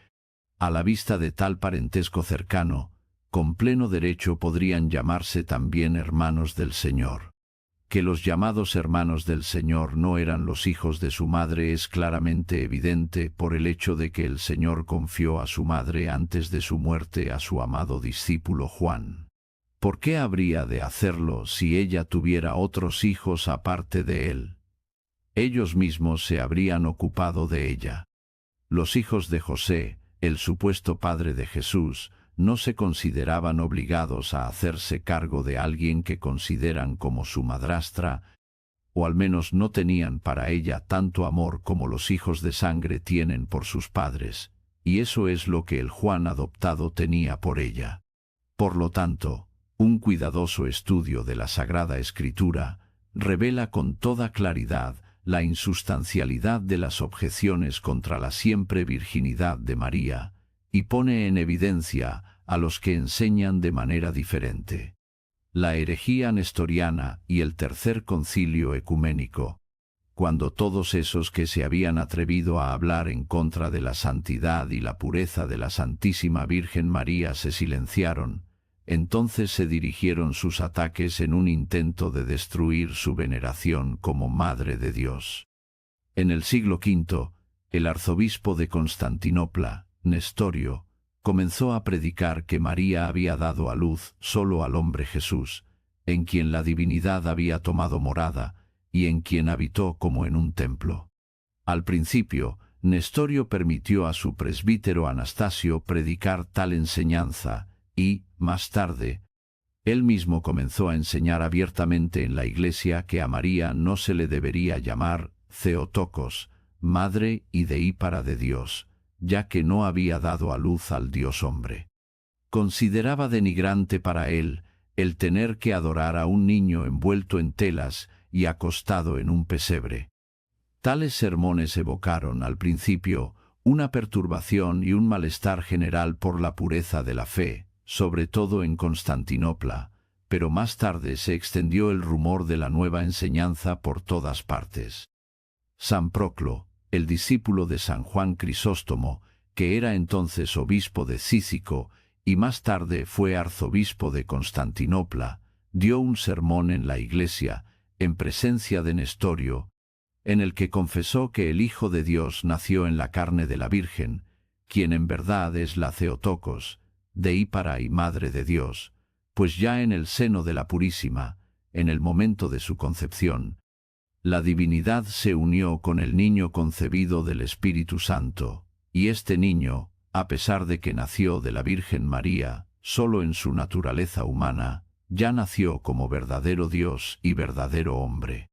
a la vista de tal parentesco cercano, con pleno derecho podrían llamarse también hermanos del Señor. Que los llamados hermanos del Señor no eran los hijos de su madre es claramente evidente por el hecho de que el Señor confió a su madre antes de su muerte a su amado discípulo Juan. ¿Por qué habría de hacerlo si ella tuviera otros hijos aparte de él? Ellos mismos se habrían ocupado de ella. Los hijos de José, el supuesto padre de Jesús, no se consideraban obligados a hacerse cargo de alguien que consideran como su madrastra, o al menos no tenían para ella tanto amor como los hijos de sangre tienen por sus padres, y eso es lo que el Juan adoptado tenía por ella. Por lo tanto, un cuidadoso estudio de la Sagrada Escritura revela con toda claridad la insustancialidad de las objeciones contra la siempre virginidad de María, y pone en evidencia a los que enseñan de manera diferente. La herejía nestoriana y el Tercer Concilio Ecuménico. Cuando todos esos que se habían atrevido a hablar en contra de la santidad y la pureza de la Santísima Virgen María se silenciaron, entonces se dirigieron sus ataques en un intento de destruir su veneración como Madre de Dios. En el siglo V, el arzobispo de Constantinopla, Nestorio, comenzó a predicar que María había dado a luz solo al hombre Jesús, en quien la divinidad había tomado morada y en quien habitó como en un templo. Al principio, Nestorio permitió a su presbítero Anastasio predicar tal enseñanza y, más tarde, él mismo comenzó a enseñar abiertamente en la Iglesia que a María no se le debería llamar Theotokos, madre y deípara de Dios, ya que no había dado a luz al Dios hombre. Consideraba denigrante para él el tener que adorar a un niño envuelto en telas y acostado en un pesebre. Tales sermones evocaron al principio una perturbación y un malestar general por la pureza de la fe, sobre todo en Constantinopla, pero más tarde se extendió el rumor de la nueva enseñanza por todas partes. San Proclo, el discípulo de San Juan Crisóstomo, que era entonces obispo de Cícico y más tarde fue arzobispo de Constantinopla, dio un sermón en la iglesia, en presencia de Nestorio, en el que confesó que el Hijo de Dios nació en la carne de la Virgen, quien en verdad es la Theotokos, deípara y Madre de Dios, pues ya en el seno de la Purísima, en el momento de su concepción, la divinidad se unió con el niño concebido del Espíritu Santo, y este niño, a pesar de que nació de la Virgen María, solo en su naturaleza humana, ya nació como verdadero Dios y verdadero hombre.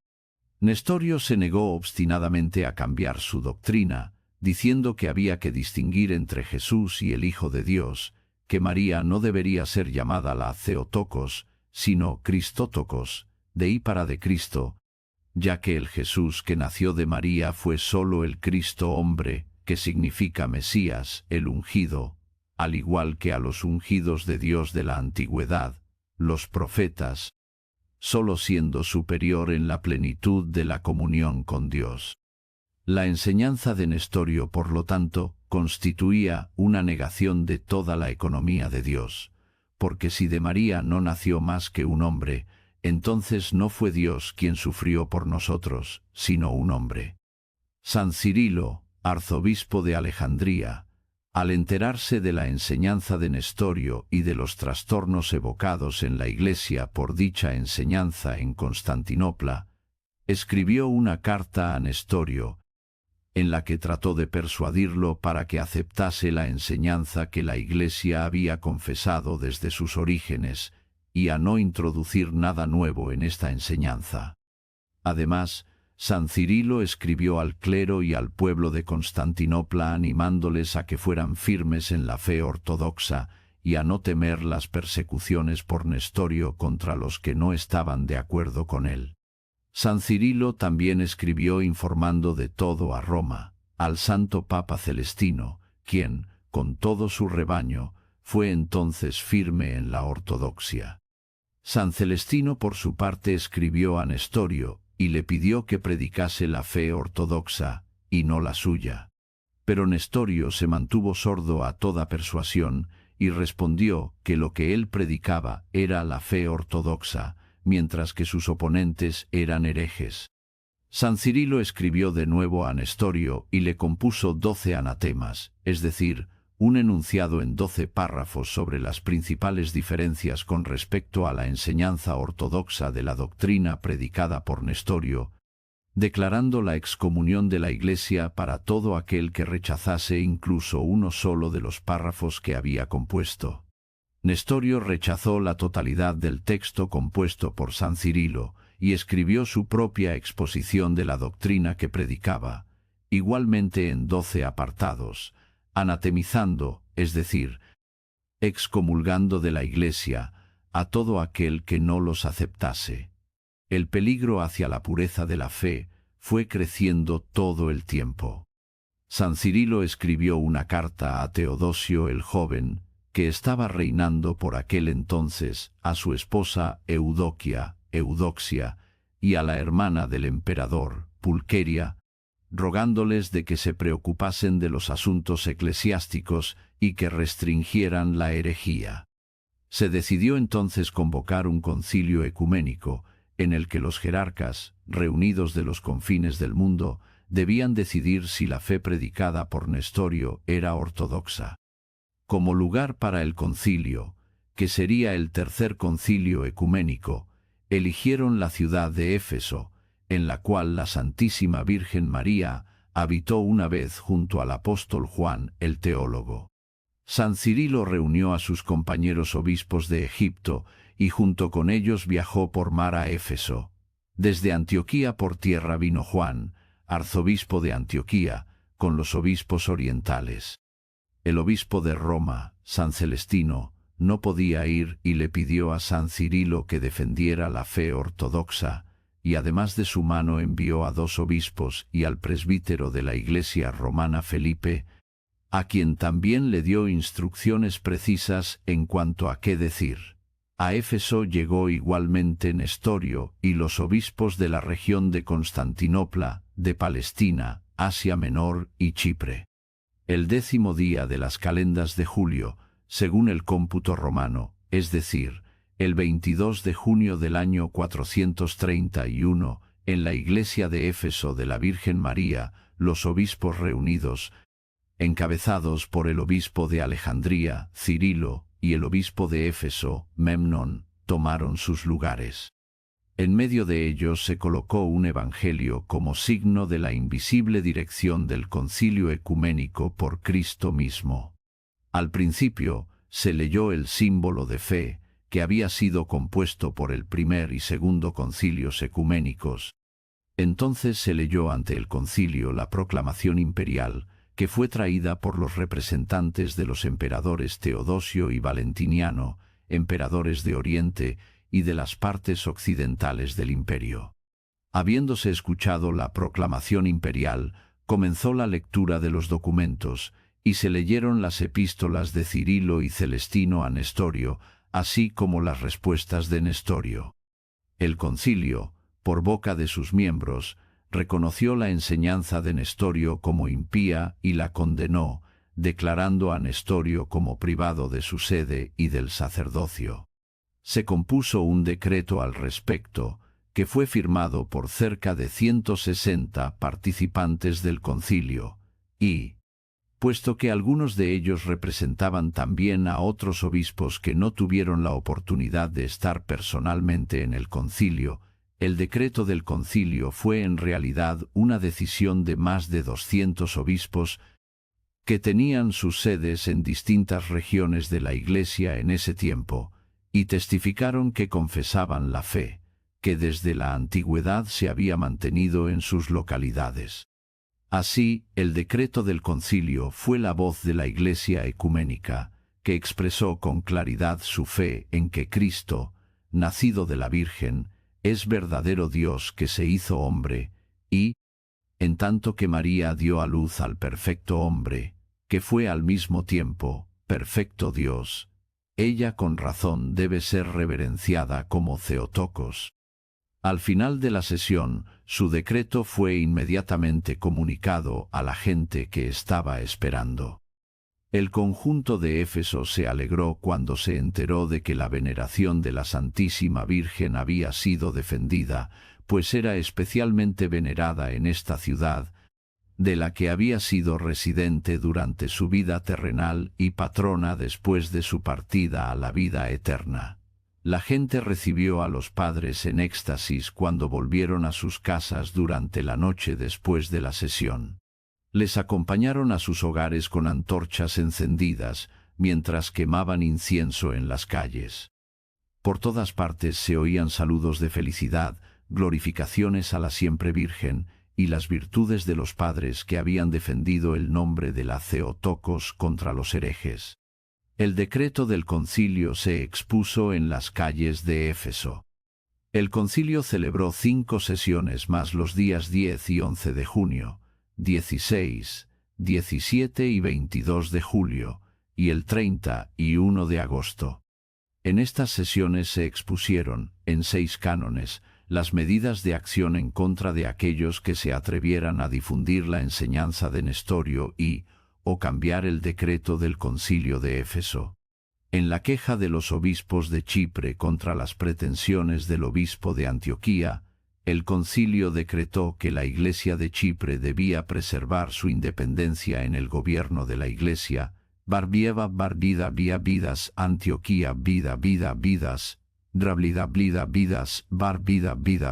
Nestorio se negó obstinadamente a cambiar su doctrina, diciendo que había que distinguir entre Jesús y el Hijo de Dios, que María no debería ser llamada la Theotokos, sino Cristótokos, deípara de Cristo, ya que el Jesús que nació de María fue solo el Cristo hombre, que significa Mesías, el ungido, al igual que a los ungidos de Dios de la antigüedad, los profetas, solo siendo superior en la plenitud de la comunión con Dios. La enseñanza de Nestorio, por lo tanto, constituía una negación de toda la economía de Dios, porque si de María no nació más que un hombre, entonces no fue Dios quien sufrió por nosotros, sino un hombre. San Cirilo, arzobispo de Alejandría, Al enterarse de la enseñanza de Nestorio y de los trastornos evocados en la Iglesia por dicha enseñanza en Constantinopla, escribió una carta a Nestorio, en la que trató de persuadirlo para que aceptase la enseñanza que la Iglesia había confesado desde sus orígenes, y a no introducir nada nuevo en esta enseñanza. Además, San Cirilo escribió al clero y al pueblo de Constantinopla animándoles a que fueran firmes en la fe ortodoxa y a no temer las persecuciones por Nestorio contra los que no estaban de acuerdo con él. San Cirilo también escribió informando de todo a Roma, al santo Papa Celestino, quien, con todo su rebaño, fue entonces firme en la ortodoxia. San Celestino por su parte escribió a Nestorio, y le pidió que predicase la fe ortodoxa, y no la suya. Pero Nestorio se mantuvo sordo a toda persuasión, y respondió que lo que él predicaba era la fe ortodoxa, mientras que sus oponentes eran herejes. San Cirilo escribió de nuevo a Nestorio y le compuso 12 anatemas, es decir, un enunciado en 12 párrafos sobre las principales diferencias con respecto a la enseñanza ortodoxa de la doctrina predicada por Nestorio, declarando la excomunión de la Iglesia para todo aquel que rechazase incluso uno solo de los párrafos que había compuesto. Nestorio rechazó la totalidad del texto compuesto por San Cirilo y escribió su propia exposición de la doctrina que predicaba, igualmente en 12 apartados, anatemizando, es decir, excomulgando de la Iglesia a todo aquel que no los aceptase. El peligro hacia la pureza de la fe fue creciendo todo el tiempo. San Cirilo escribió una carta a Teodosio el joven, que estaba reinando por aquel entonces, a su esposa Eudoxia, y a la hermana del emperador, Pulqueria, rogándoles de que se preocupasen de los asuntos eclesiásticos y que restringieran la herejía. Se decidió entonces convocar un concilio ecuménico, en el que los jerarcas, reunidos de los confines del mundo, debían decidir si la fe predicada por Nestorio era ortodoxa. Como lugar para el concilio, que sería el tercer concilio ecuménico, eligieron la ciudad de Éfeso, en la cual la Santísima Virgen María habitó una vez junto al apóstol Juan el teólogo. San Cirilo reunió a sus compañeros obispos de Egipto y junto con ellos viajó por mar a Éfeso. Desde Antioquía por tierra vino Juan, arzobispo de Antioquía, con los obispos orientales. El obispo de Roma, San Celestino, no podía ir y le pidió a San Cirilo que defendiera la fe ortodoxa, y además de su mano envió a 2 obispos y al presbítero de la Iglesia romana Felipe, a quien también le dio instrucciones precisas en cuanto a qué decir. A Éfeso llegó igualmente Nestorio y los obispos de la región de Constantinopla, de Palestina, Asia Menor y Chipre. El 10º día de las calendas de julio, según el cómputo romano, es decir, el 22 de junio del año 431, en la iglesia de Éfeso de la Virgen María, los obispos reunidos, encabezados por el obispo de Alejandría, Cirilo, y el obispo de Éfeso, Memnón, tomaron sus lugares. En medio de ellos se colocó un evangelio como signo de la invisible dirección del concilio ecuménico por Cristo mismo. Al principio, se leyó el símbolo de fe, que había sido compuesto por el primer y segundo concilios ecuménicos. Entonces se leyó ante el concilio la proclamación imperial, que fue traída por los representantes de los emperadores Teodosio y Valentiniano, emperadores de Oriente y de las partes occidentales del imperio. Habiéndose escuchado la proclamación imperial, comenzó la lectura de los documentos, y se leyeron las epístolas de Cirilo y Celestino a Nestorio, así como las respuestas de Nestorio. El concilio, por boca de sus miembros, reconoció la enseñanza de Nestorio como impía y la condenó, declarando a Nestorio como privado de su sede y del sacerdocio. Se compuso un decreto al respecto, que fue firmado por cerca de 160 participantes del concilio, y, puesto que algunos de ellos representaban también a otros obispos que no tuvieron la oportunidad de estar personalmente en el concilio. El decreto del concilio fue en realidad una decisión de más de 200 obispos que tenían sus sedes en distintas regiones de la Iglesia en ese tiempo, y testificaron que confesaban la fe, que desde la antigüedad se había mantenido en sus localidades. Así, el decreto del concilio fue la voz de la Iglesia ecuménica, que expresó con claridad su fe en que Cristo, nacido de la Virgen, es verdadero Dios que se hizo hombre, y, en tanto que María dio a luz al perfecto hombre, que fue al mismo tiempo perfecto Dios, ella con razón debe ser reverenciada como Theotokos. Al final de la sesión, su decreto fue inmediatamente comunicado a la gente que estaba esperando. El conjunto de Éfeso se alegró cuando se enteró de que la veneración de la Santísima Virgen había sido defendida, pues era especialmente venerada en esta ciudad, de la que había sido residente durante su vida terrenal y patrona después de su partida a la vida eterna. La gente recibió a los padres en éxtasis cuando volvieron a sus casas durante la noche después de la sesión. Les acompañaron a sus hogares con antorchas encendidas, mientras quemaban incienso en las calles. Por todas partes se oían saludos de felicidad, glorificaciones a la siempre Virgen, y las virtudes de los padres que habían defendido el nombre de la Theotokos contra los herejes. El decreto del concilio se expuso en las calles de Éfeso. El concilio celebró 5 sesiones más los días 10 y 11 de junio, 16, 17 y 22 de julio, y el 30 y 1 de agosto. En estas sesiones se expusieron, en 6 cánones, las medidas de acción en contra de aquellos que se atrevieran a difundir la enseñanza de Nestorio o cambiar el decreto del concilio de Éfeso. En la queja de los obispos de Chipre contra las pretensiones del obispo de Antioquía, el concilio decretó que la Iglesia de Chipre debía preservar su independencia en el gobierno de la Iglesia. Barbieva barbida via vidas Antioquía vida vidas, drablida blida vidas barbida vida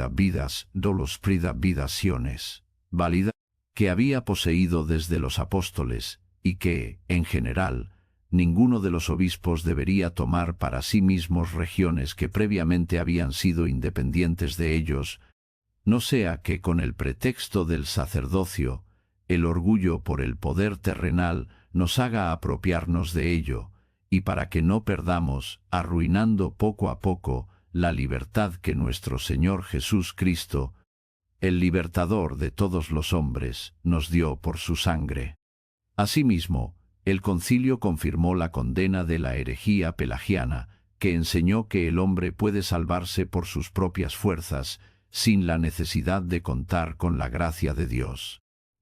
vidas dolos prida vidaciones, válida, que había poseído desde los apóstoles, y que, en general, ninguno de los obispos debería tomar para sí mismos regiones que previamente habían sido independientes de ellos, no sea que con el pretexto del sacerdocio, el orgullo por el poder terrenal nos haga apropiarnos de ello, y para que no perdamos, arruinando poco a poco, la libertad que nuestro Señor Jesús Cristo, el libertador de todos los hombres, nos dio por su sangre. Asimismo, el concilio confirmó la condena de la herejía pelagiana, que enseñó que el hombre puede salvarse por sus propias fuerzas, sin la necesidad de contar con la gracia de Dios.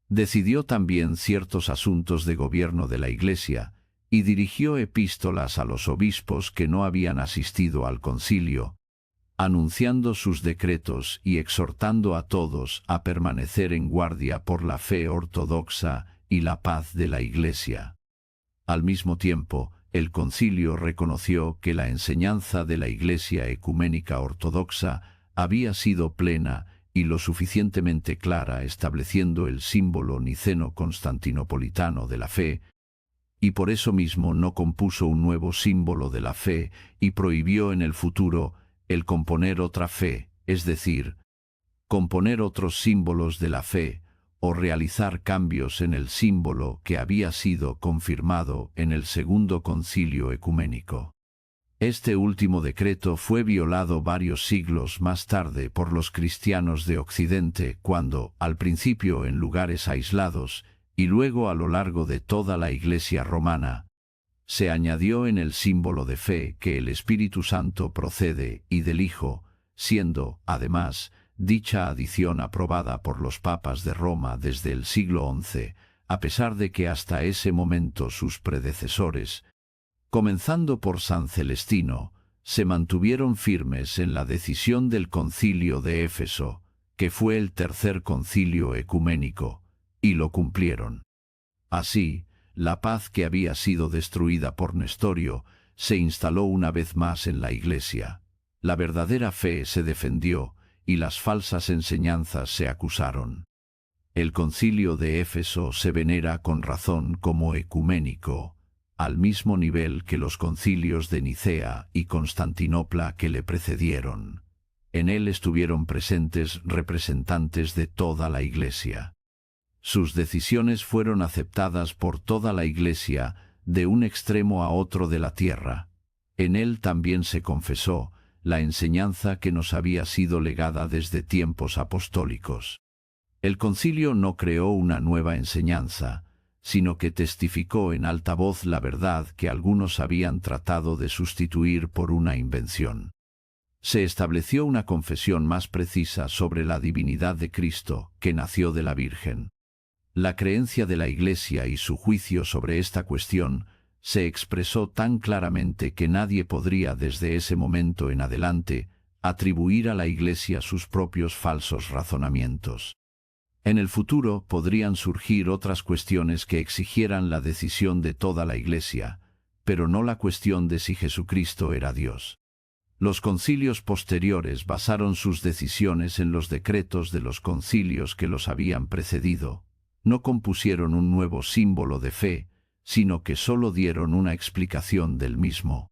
Decidió también ciertos asuntos de gobierno de la Iglesia, y dirigió epístolas a los obispos que no habían asistido al concilio, anunciando sus decretos y exhortando a todos a permanecer en guardia por la fe ortodoxa y la paz de la Iglesia. Al mismo tiempo, el concilio reconoció que la enseñanza de la Iglesia ecuménica ortodoxa había sido plena y lo suficientemente clara, estableciendo el símbolo niceno-constantinopolitano de la fe, y por eso mismo no compuso un nuevo símbolo de la fe y prohibió en el futuro el componer otra fe, es decir, componer otros símbolos de la fe o realizar cambios en el símbolo que había sido confirmado en el Segundo Concilio Ecuménico. Este último decreto fue violado varios siglos más tarde por los cristianos de Occidente cuando, al principio en lugares aislados y luego a lo largo de toda la Iglesia romana, se añadió en el símbolo de fe que el Espíritu Santo procede y del Hijo, siendo, además, dicha adición aprobada por los papas de Roma desde el siglo XI, a pesar de que hasta ese momento sus predecesores, comenzando por San Celestino, se mantuvieron firmes en la decisión del concilio de Éfeso, que fue el tercer concilio ecuménico, y lo cumplieron. Así, la paz que había sido destruida por Nestorio se instaló una vez más en la Iglesia. La verdadera fe se defendió y las falsas enseñanzas se acusaron. El concilio de Éfeso se venera con razón como ecuménico, al mismo nivel que los concilios de Nicea y Constantinopla que le precedieron. En él estuvieron presentes representantes de toda la Iglesia. Sus decisiones fueron aceptadas por toda la Iglesia de un extremo a otro de la tierra. En él también se confesó la enseñanza que nos había sido legada desde tiempos apostólicos. El concilio no creó una nueva enseñanza, sino que testificó en alta voz la verdad que algunos habían tratado de sustituir por una invención. Se estableció una confesión más precisa sobre la divinidad de Cristo, que nació de la Virgen. La creencia de la Iglesia y su juicio sobre esta cuestión se expresó tan claramente que nadie podría desde ese momento en adelante atribuir a la Iglesia sus propios falsos razonamientos. En el futuro podrían surgir otras cuestiones que exigieran la decisión de toda la Iglesia, pero no la cuestión de si Jesucristo era Dios. Los concilios posteriores basaron sus decisiones en los decretos de los concilios que los habían precedido. No compusieron un nuevo símbolo de fe, sino que sólo dieron una explicación del mismo.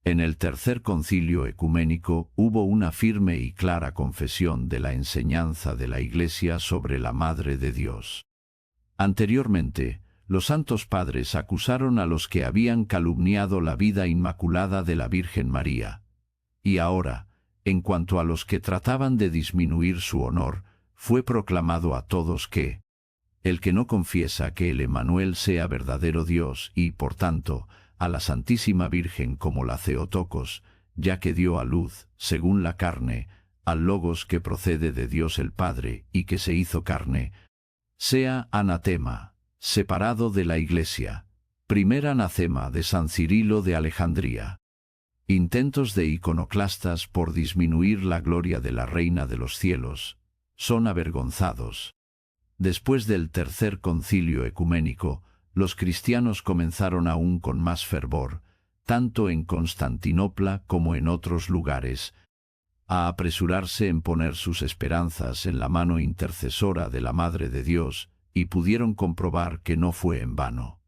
En el tercer concilio ecuménico hubo una firme y clara confesión de la enseñanza de la Iglesia sobre la Madre de Dios. Anteriormente, los santos padres acusaron a los que habían calumniado la vida inmaculada de la Virgen María. Y ahora, en cuanto a los que trataban de disminuir su honor, fue proclamado a todos que el que no confiesa que el Emmanuel sea verdadero Dios y, por tanto, a la Santísima Virgen como la Theotokos, ya que dio a luz, según la carne, al Logos que procede de Dios el Padre y que se hizo carne, sea anatema, separado de la Iglesia. Primer anatema de San Cirilo de Alejandría. Intentos de iconoclastas por disminuir la gloria de la Reina de los Cielos son avergonzados. Después del tercer concilio ecuménico, los cristianos comenzaron aún con más fervor, tanto en Constantinopla como en otros lugares, a apresurarse en poner sus esperanzas en la mano intercesora de la Madre de Dios, y pudieron comprobar que no fue en vano.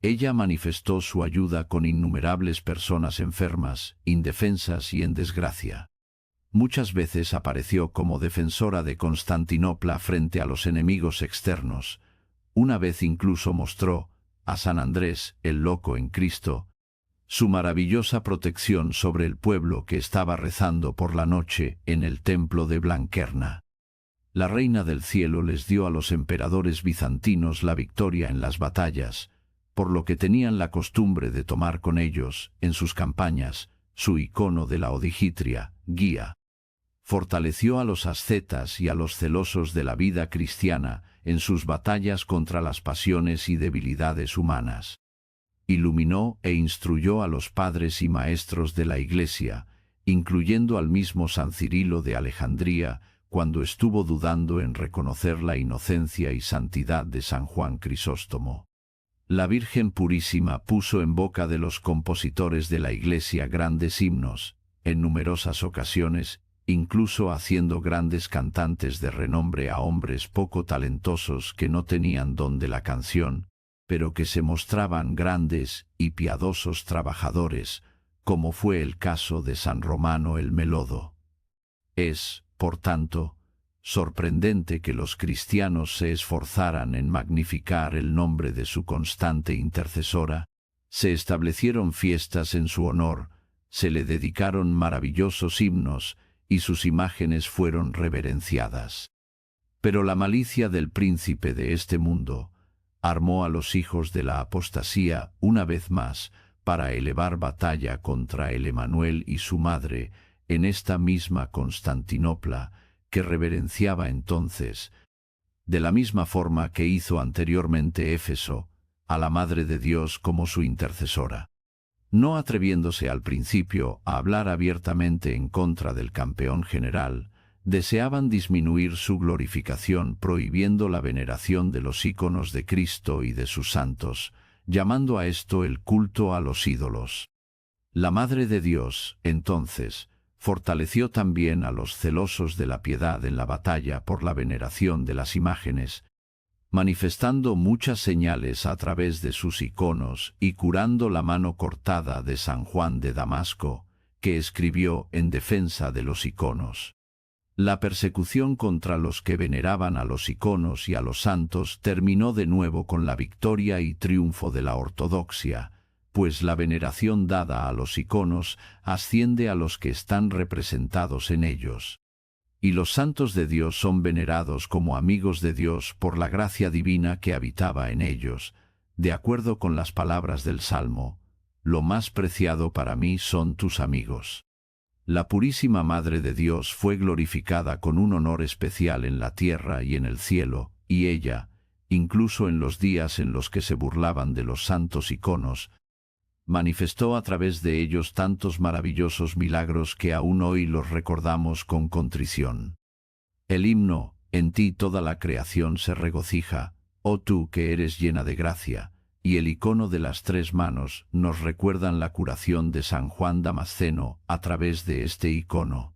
Ella manifestó su ayuda con innumerables personas enfermas, indefensas y en desgracia. Muchas veces apareció como defensora de Constantinopla frente a los enemigos externos. Una vez incluso mostró, a San Andrés, el loco en Cristo, su maravillosa protección sobre el pueblo que estaba rezando por la noche en el templo de Blanquerna. La Reina del Cielo les dio a los emperadores bizantinos la victoria en las batallas, por lo que tenían la costumbre de tomar con ellos, en sus campañas, su icono de la Odigitria, guía. Fortaleció a los ascetas y a los celosos de la vida cristiana en sus batallas contra las pasiones y debilidades humanas. Iluminó e instruyó a los padres y maestros de la Iglesia, incluyendo al mismo San Cirilo de Alejandría, cuando estuvo dudando en reconocer la inocencia y santidad de San Juan Crisóstomo. La Virgen Purísima puso en boca de los compositores de la Iglesia grandes himnos, en numerosas ocasiones, incluso haciendo grandes cantantes de renombre a hombres poco talentosos que no tenían don de la canción, pero que se mostraban grandes y piadosos trabajadores, como fue el caso de San Romano el Melodo. Es, por tanto, sorprendente que los cristianos se esforzaran en magnificar el nombre de su constante intercesora. Se establecieron fiestas en su honor, se le dedicaron maravillosos himnos, y sus imágenes fueron reverenciadas. Pero la malicia del príncipe de este mundo armó a los hijos de la apostasía una vez más para elevar batalla contra el Emmanuel y su madre en esta misma Constantinopla, que reverenciaba entonces, de la misma forma que hizo anteriormente Éfeso, a la Madre de Dios como su intercesora. No atreviéndose al principio a hablar abiertamente en contra del campeón general, Deseaban disminuir su glorificación prohibiendo la veneración de los íconos de Cristo y de sus santos, llamando a esto el culto a los ídolos. La Madre de Dios, entonces, fortaleció también a los celosos de la piedad en la batalla por la veneración de las imágenes, manifestando muchas señales a través de sus iconos y curando la mano cortada de San Juan de Damasco, que escribió en defensa de los iconos. La persecución contra los que veneraban a los iconos y a los santos terminó de nuevo con la victoria y triunfo de la ortodoxia, pues la veneración dada a los iconos asciende a los que están representados en ellos. Y los santos de Dios son venerados como amigos de Dios por la gracia divina que habitaba en ellos, de acuerdo con las palabras del Salmo: «Lo más preciado para mí son tus amigos». La purísima Madre de Dios fue glorificada con un honor especial en la tierra y en el cielo, y ella, incluso en los días en los que se burlaban de los santos iconos, manifestó a través de ellos tantos maravillosos milagros que aún hoy los recordamos con contrición. El himno, «En ti toda la creación se regocija, oh tú que eres llena de gracia», y el icono de las tres manos nos recuerdan la curación de San Juan Damasceno a través de este icono.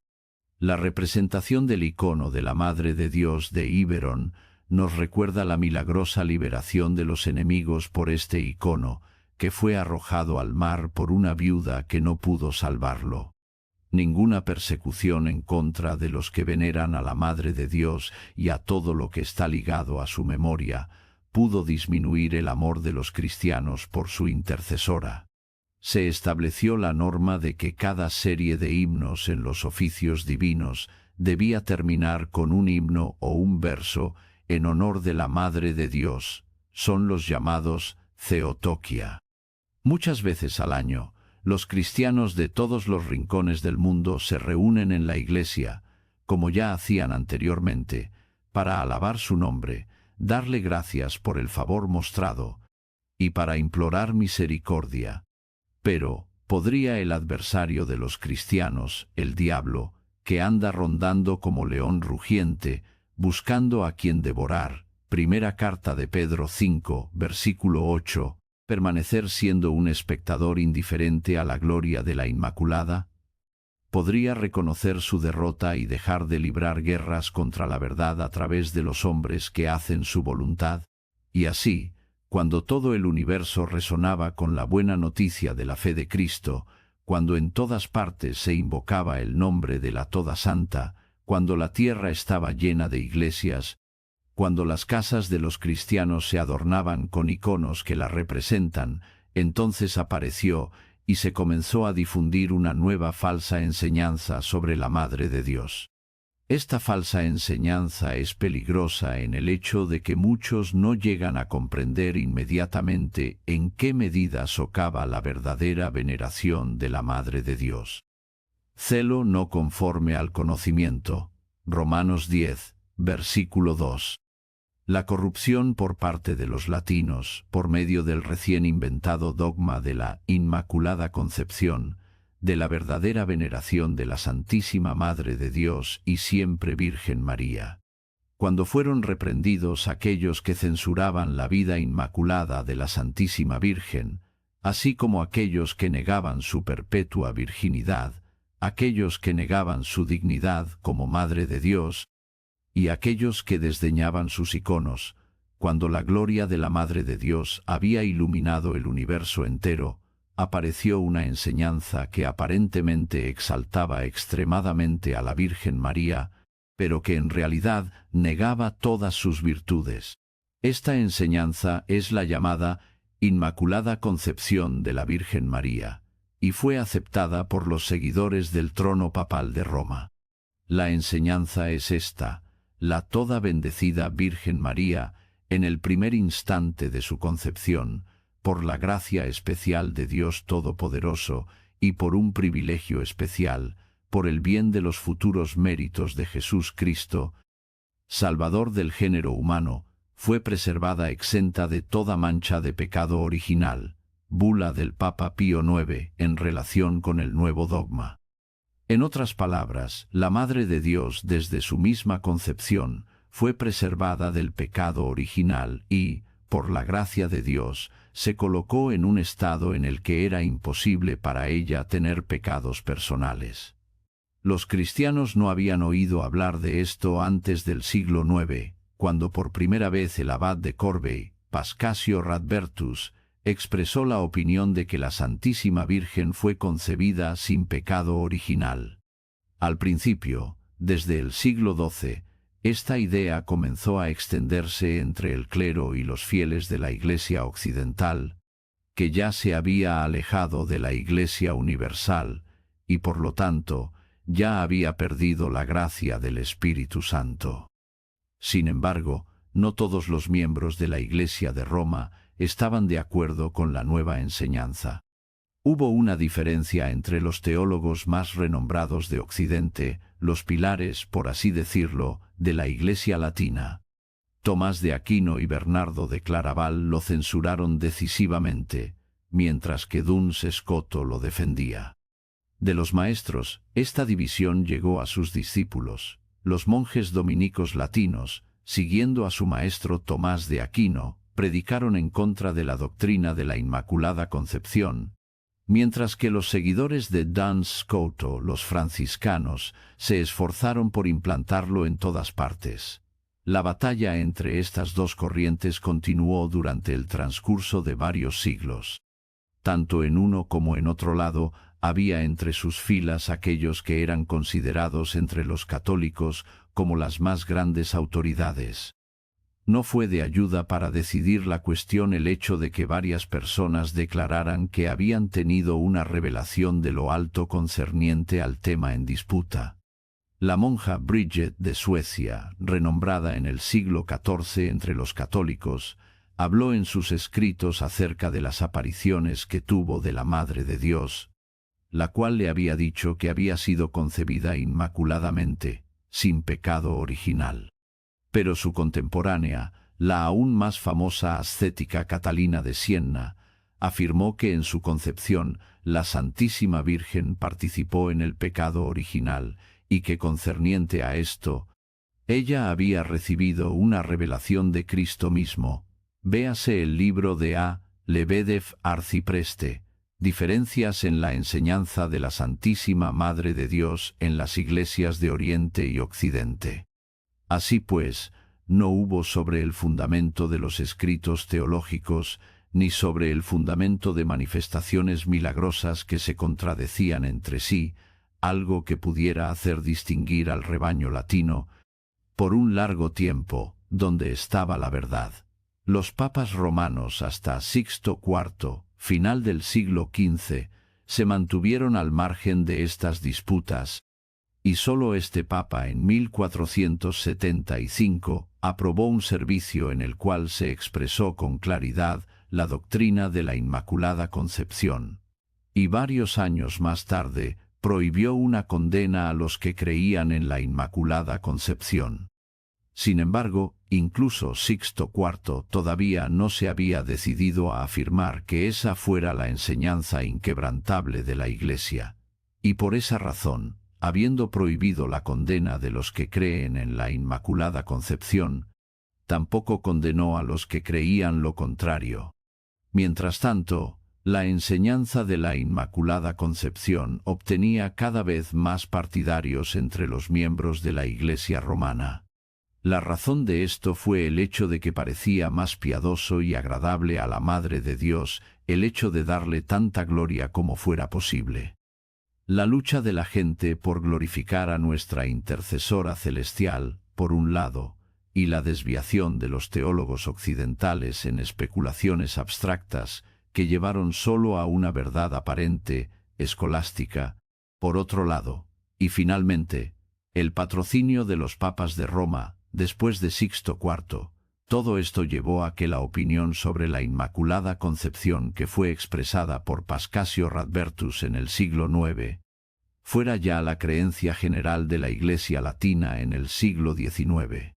La representación del icono de la Madre de Dios de Iberón nos recuerda la milagrosa liberación de los enemigos por este icono, que fue arrojado al mar por una viuda que no pudo salvarlo. Ninguna persecución en contra de los que veneran a la Madre de Dios y a todo lo que está ligado a su memoria pudo disminuir el amor de los cristianos por su intercesora. Se estableció la norma de que cada serie de himnos en los oficios divinos debía terminar con un himno o un verso en honor de la Madre de Dios. Son los llamados Theotokia. Muchas veces al año, los cristianos de todos los rincones del mundo se reúnen en la iglesia, como ya hacían anteriormente, para alabar su nombre, darle gracias por el favor mostrado y para implorar misericordia. Pero, ¿podría el adversario de los cristianos, el diablo, que anda rondando como león rugiente, buscando a quien devorar, primera carta de Pedro 5, versículo 8, permanecer siendo un espectador indiferente a la gloria de la Inmaculada? ¿Podría reconocer su derrota y dejar de librar guerras contra la verdad a través de los hombres que hacen su voluntad? Y así, cuando todo el universo resonaba con la buena noticia de la fe de Cristo, cuando en todas partes se invocaba el nombre de la Toda Santa, cuando la tierra estaba llena de iglesias, cuando las casas de los cristianos se adornaban con iconos que la representan, entonces apareció y se comenzó a difundir una nueva falsa enseñanza sobre la Madre de Dios. Esta falsa enseñanza es peligrosa en el hecho de que muchos no llegan a comprender inmediatamente en qué medida socava la verdadera veneración de la Madre de Dios. Celo no conforme al conocimiento. Romanos 10, versículo 2. La corrupción por parte de los latinos, por medio del recién inventado dogma de la Inmaculada Concepción, de la verdadera veneración de la Santísima Madre de Dios y siempre Virgen María. Cuando fueron reprendidos aquellos que censuraban la vida inmaculada de la Santísima Virgen, así como aquellos que negaban su perpetua virginidad, aquellos que negaban su dignidad como Madre de Dios, y aquellos que desdeñaban sus iconos, cuando la gloria de la Madre de Dios había iluminado el universo entero, apareció una enseñanza que aparentemente exaltaba extremadamente a la Virgen María, pero que en realidad negaba todas sus virtudes. Esta enseñanza es la llamada Inmaculada Concepción de la Virgen María, y fue aceptada por los seguidores del trono papal de Roma. La enseñanza es esta: la toda bendecida Virgen María, en el primer instante de su concepción, por la gracia especial de Dios Todopoderoso y por un privilegio especial, por el bien de los futuros méritos de Jesús Cristo, Salvador del género humano, fue preservada exenta de toda mancha de pecado original. Bula del Papa Pío IX en relación con el nuevo dogma. En otras palabras, la Madre de Dios desde su misma concepción fue preservada del pecado original y, por la gracia de Dios, se colocó en un estado en el que era imposible para ella tener pecados personales. Los cristianos no habían oído hablar de esto antes del siglo IX, cuando por primera vez el abad de Corvey, Pascasio Radbertus, expresó la opinión de que la Santísima Virgen fue concebida sin pecado original. Al principio, desde el siglo XII, esta idea comenzó a extenderse entre el clero y los fieles de la Iglesia occidental, que ya se había alejado de la Iglesia universal y por lo tanto ya había perdido la gracia del Espíritu Santo. Sin embargo, no todos los miembros de la Iglesia de Roma estaban de acuerdo con la nueva enseñanza. Hubo una diferencia entre los teólogos más renombrados de Occidente, los pilares, por así decirlo, de la Iglesia latina. Tomás de Aquino y Bernardo de Claraval lo censuraron decisivamente, mientras que Duns Scoto lo defendía. De los maestros, esta división llegó a sus discípulos, los monjes dominicos latinos, siguiendo a su maestro Tomás de Aquino, predicaron en contra de la doctrina de la Inmaculada Concepción, mientras que los seguidores de Duns Scoto, los franciscanos, se esforzaron por implantarlo en todas partes. La batalla entre estas dos corrientes continuó durante el transcurso de varios siglos. Tanto en uno como en otro lado, había entre sus filas aquellos que eran considerados entre los católicos como las más grandes autoridades. No fue de ayuda para decidir la cuestión el hecho de que varias personas declararan que habían tenido una revelación de lo alto concerniente al tema en disputa. La monja Bridget de Suecia, renombrada en el siglo XIV entre los católicos, habló en sus escritos acerca de las apariciones que tuvo de la Madre de Dios, la cual le había dicho que había sido concebida inmaculadamente, sin pecado original. Pero su contemporánea, la aún más famosa ascética Catalina de Siena, afirmó que en su concepción la Santísima Virgen participó en el pecado original y que concerniente a esto, ella había recibido una revelación de Cristo mismo. Véase el libro de A. Lebedev Arcipreste, Diferencias en la enseñanza de la Santísima Madre de Dios en las iglesias de Oriente y Occidente. Así pues, no hubo sobre el fundamento de los escritos teológicos, ni sobre el fundamento de manifestaciones milagrosas que se contradecían entre sí, algo que pudiera hacer distinguir al rebaño latino, por un largo tiempo, donde estaba la verdad. Los papas romanos hasta Sixto IV, final del siglo XV, se mantuvieron al margen de estas disputas, y sólo este papa en 1475 aprobó un servicio en el cual se expresó con claridad la doctrina de la Inmaculada Concepción. Y varios años más tarde prohibió una condena a los que creían en la Inmaculada Concepción. Sin embargo, incluso Sixto IV todavía no se había decidido a afirmar que esa fuera la enseñanza inquebrantable de la Iglesia, y por esa razón, habiendo prohibido la condena de los que creen en la Inmaculada Concepción, tampoco condenó a los que creían lo contrario. Mientras tanto, la enseñanza de la Inmaculada Concepción obtenía cada vez más partidarios entre los miembros de la Iglesia romana. La razón de esto fue el hecho de que parecía más piadoso y agradable a la Madre de Dios el hecho de darle tanta gloria como fuera posible. La lucha de la gente por glorificar a nuestra intercesora celestial, por un lado, y la desviación de los teólogos occidentales en especulaciones abstractas que llevaron solo a una verdad aparente, escolástica, por otro lado, y finalmente, el patrocinio de los papas de Roma, después de Sixto IV, todo esto llevó a que la opinión sobre la Inmaculada Concepción que fue expresada por Pascasio Radbertus en el siglo IX, fuera ya la creencia general de la Iglesia latina en el siglo XIX.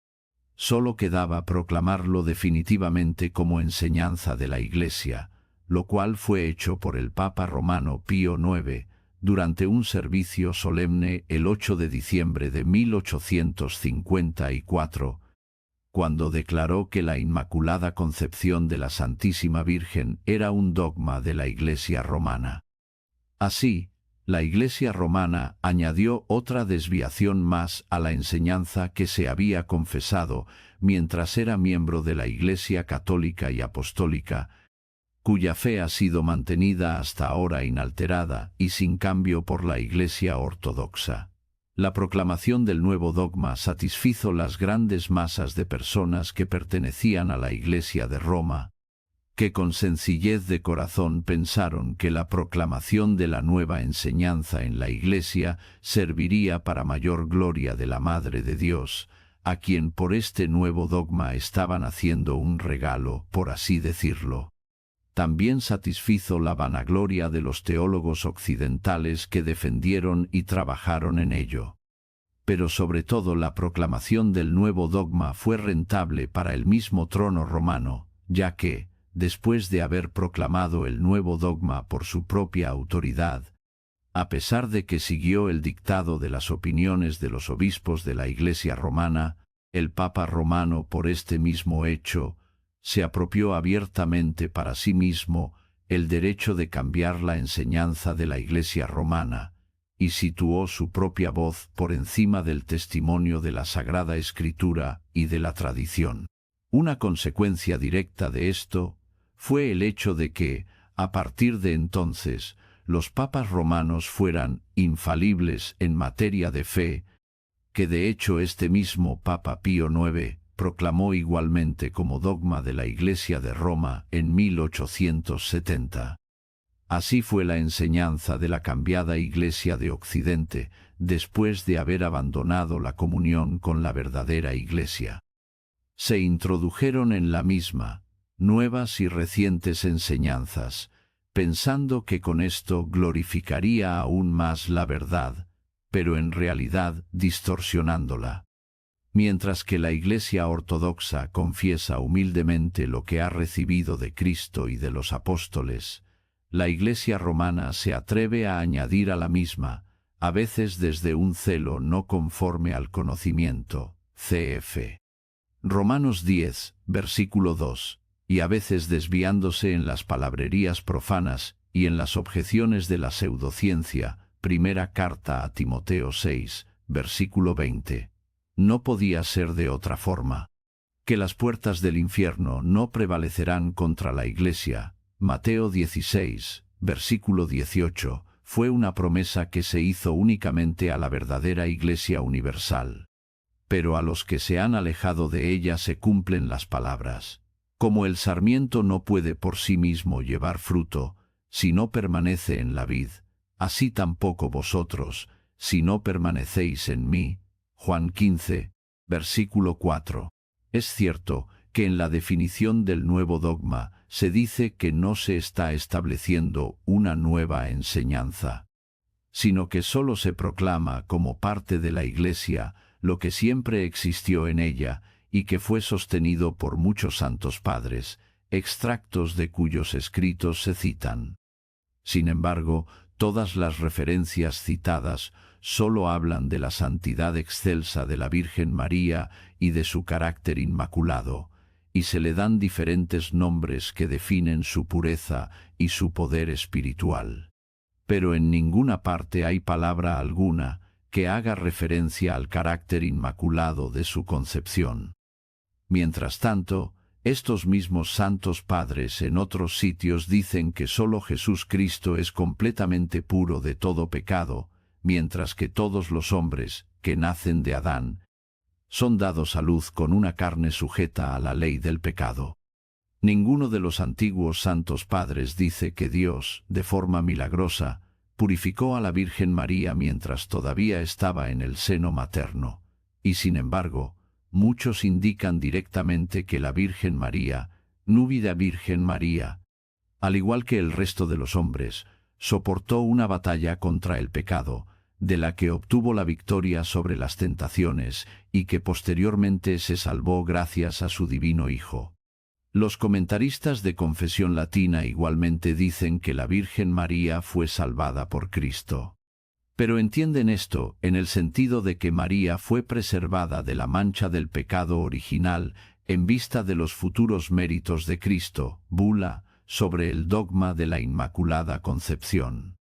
Solo quedaba proclamarlo definitivamente como enseñanza de la Iglesia, lo cual fue hecho por el Papa romano Pío IX, durante un servicio solemne el 8 de diciembre de 1854, cuando declaró que la Inmaculada Concepción de la Santísima Virgen era un dogma de la Iglesia romana. Así, la Iglesia romana añadió otra desviación más a la enseñanza que se había confesado mientras era miembro de la Iglesia católica y apostólica, cuya fe ha sido mantenida hasta ahora inalterada y sin cambio por la Iglesia ortodoxa. La proclamación del nuevo dogma satisfizo las grandes masas de personas que pertenecían a la Iglesia de Roma, que con sencillez de corazón pensaron que la proclamación de la nueva enseñanza en la Iglesia serviría para mayor gloria de la Madre de Dios, a quien por este nuevo dogma estaban haciendo un regalo, por así decirlo. También satisfizo la vanagloria de los teólogos occidentales que defendieron y trabajaron en ello. Pero sobre todo la proclamación del nuevo dogma fue rentable para el mismo trono romano, ya que, después de haber proclamado el nuevo dogma por su propia autoridad, a pesar de que siguió el dictado de las opiniones de los obispos de la Iglesia romana, el Papa romano por este mismo hecho, se apropió abiertamente para sí mismo el derecho de cambiar la enseñanza de la Iglesia romana, y situó su propia voz por encima del testimonio de la Sagrada Escritura y de la tradición. Una consecuencia directa de esto fue el hecho de que, a partir de entonces, los papas romanos fueran infalibles en materia de fe, que de hecho este mismo Papa Pío IX proclamó igualmente como dogma de la Iglesia de Roma en 1870. Así fue la enseñanza de la cambiada Iglesia de Occidente, después de haber abandonado la comunión con la verdadera Iglesia. Se introdujeron en la misma nuevas y recientes enseñanzas, pensando que con esto glorificaría aún más la verdad, pero en realidad distorsionándola. Mientras que la Iglesia ortodoxa confiesa humildemente lo que ha recibido de Cristo y de los apóstoles, la Iglesia romana se atreve a añadir a la misma, a veces desde un celo no conforme al conocimiento, cf. Romanos 10, versículo 2, y a veces desviándose en las palabrerías profanas y en las objeciones de la pseudociencia, primera carta a Timoteo 6, versículo 20. No podía ser de otra forma. Que las puertas del infierno no prevalecerán contra la Iglesia, Mateo 16, versículo 18, fue una promesa que se hizo únicamente a la verdadera Iglesia universal. Pero a los que se han alejado de ella se cumplen las palabras. Como el sarmiento no puede por sí mismo llevar fruto, si no permanece en la vid, así tampoco vosotros, si no permanecéis en mí. Juan 15, versículo 4. Es cierto que en la definición del nuevo dogma se dice que no se está estableciendo una nueva enseñanza, sino que solo se proclama como parte de la Iglesia lo que siempre existió en ella y que fue sostenido por muchos santos padres, extractos de cuyos escritos se citan. Sin embargo, todas las referencias citadas solo hablan de la santidad excelsa de la Virgen María y de su carácter inmaculado, y se le dan diferentes nombres que definen su pureza y su poder espiritual. Pero en ninguna parte hay palabra alguna que haga referencia al carácter inmaculado de su concepción. Mientras tanto, estos mismos santos padres en otros sitios dicen que solo Jesucristo es completamente puro de todo pecado, mientras que todos los hombres, que nacen de Adán, son dados a luz con una carne sujeta a la ley del pecado. Ninguno de los antiguos santos padres dice que Dios, de forma milagrosa, purificó a la Virgen María mientras todavía estaba en el seno materno, y sin embargo, muchos indican directamente que la Virgen María, núbida Virgen María, al igual que el resto de los hombres, soportó una batalla contra el pecado, de la que obtuvo la victoria sobre las tentaciones y que posteriormente se salvó gracias a su divino Hijo. Los comentaristas de confesión latina igualmente dicen que la Virgen María fue salvada por Cristo. Pero entienden esto en el sentido de que María fue preservada de la mancha del pecado original en vista de los futuros méritos de Cristo, bula, sobre el dogma de la Inmaculada Concepción.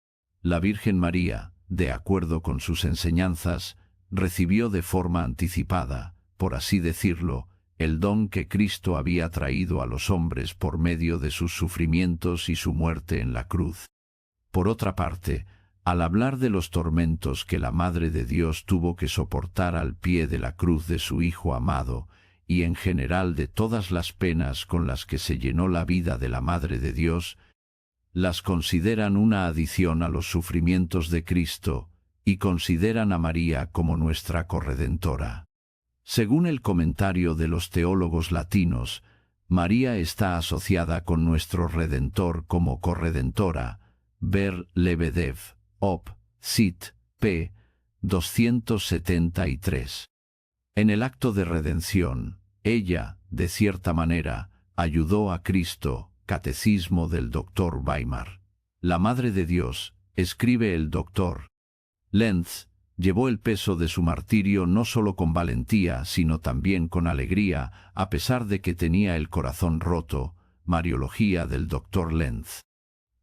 La Virgen María, de acuerdo con sus enseñanzas, recibió de forma anticipada, por así decirlo, el don que Cristo había traído a los hombres por medio de sus sufrimientos y su muerte en la cruz. Por otra parte, al hablar de los tormentos que la Madre de Dios tuvo que soportar al pie de la cruz de su Hijo amado, y en general de todas las penas con las que se llenó la vida de la Madre de Dios, las consideran una adición a los sufrimientos de Cristo, y consideran a María como nuestra corredentora. Según el comentario de los teólogos latinos, María está asociada con nuestro Redentor como corredentora, ver Lebedev, Op. Cit. p. 273. En el acto de redención, ella, de cierta manera, ayudó a Cristo, Catecismo del Dr. Weimar. La Madre de Dios, escribe el Dr. Lenz, llevó el peso de su martirio no solo con valentía, sino también con alegría, a pesar de que tenía el corazón roto. Mariología del Dr. Lenz.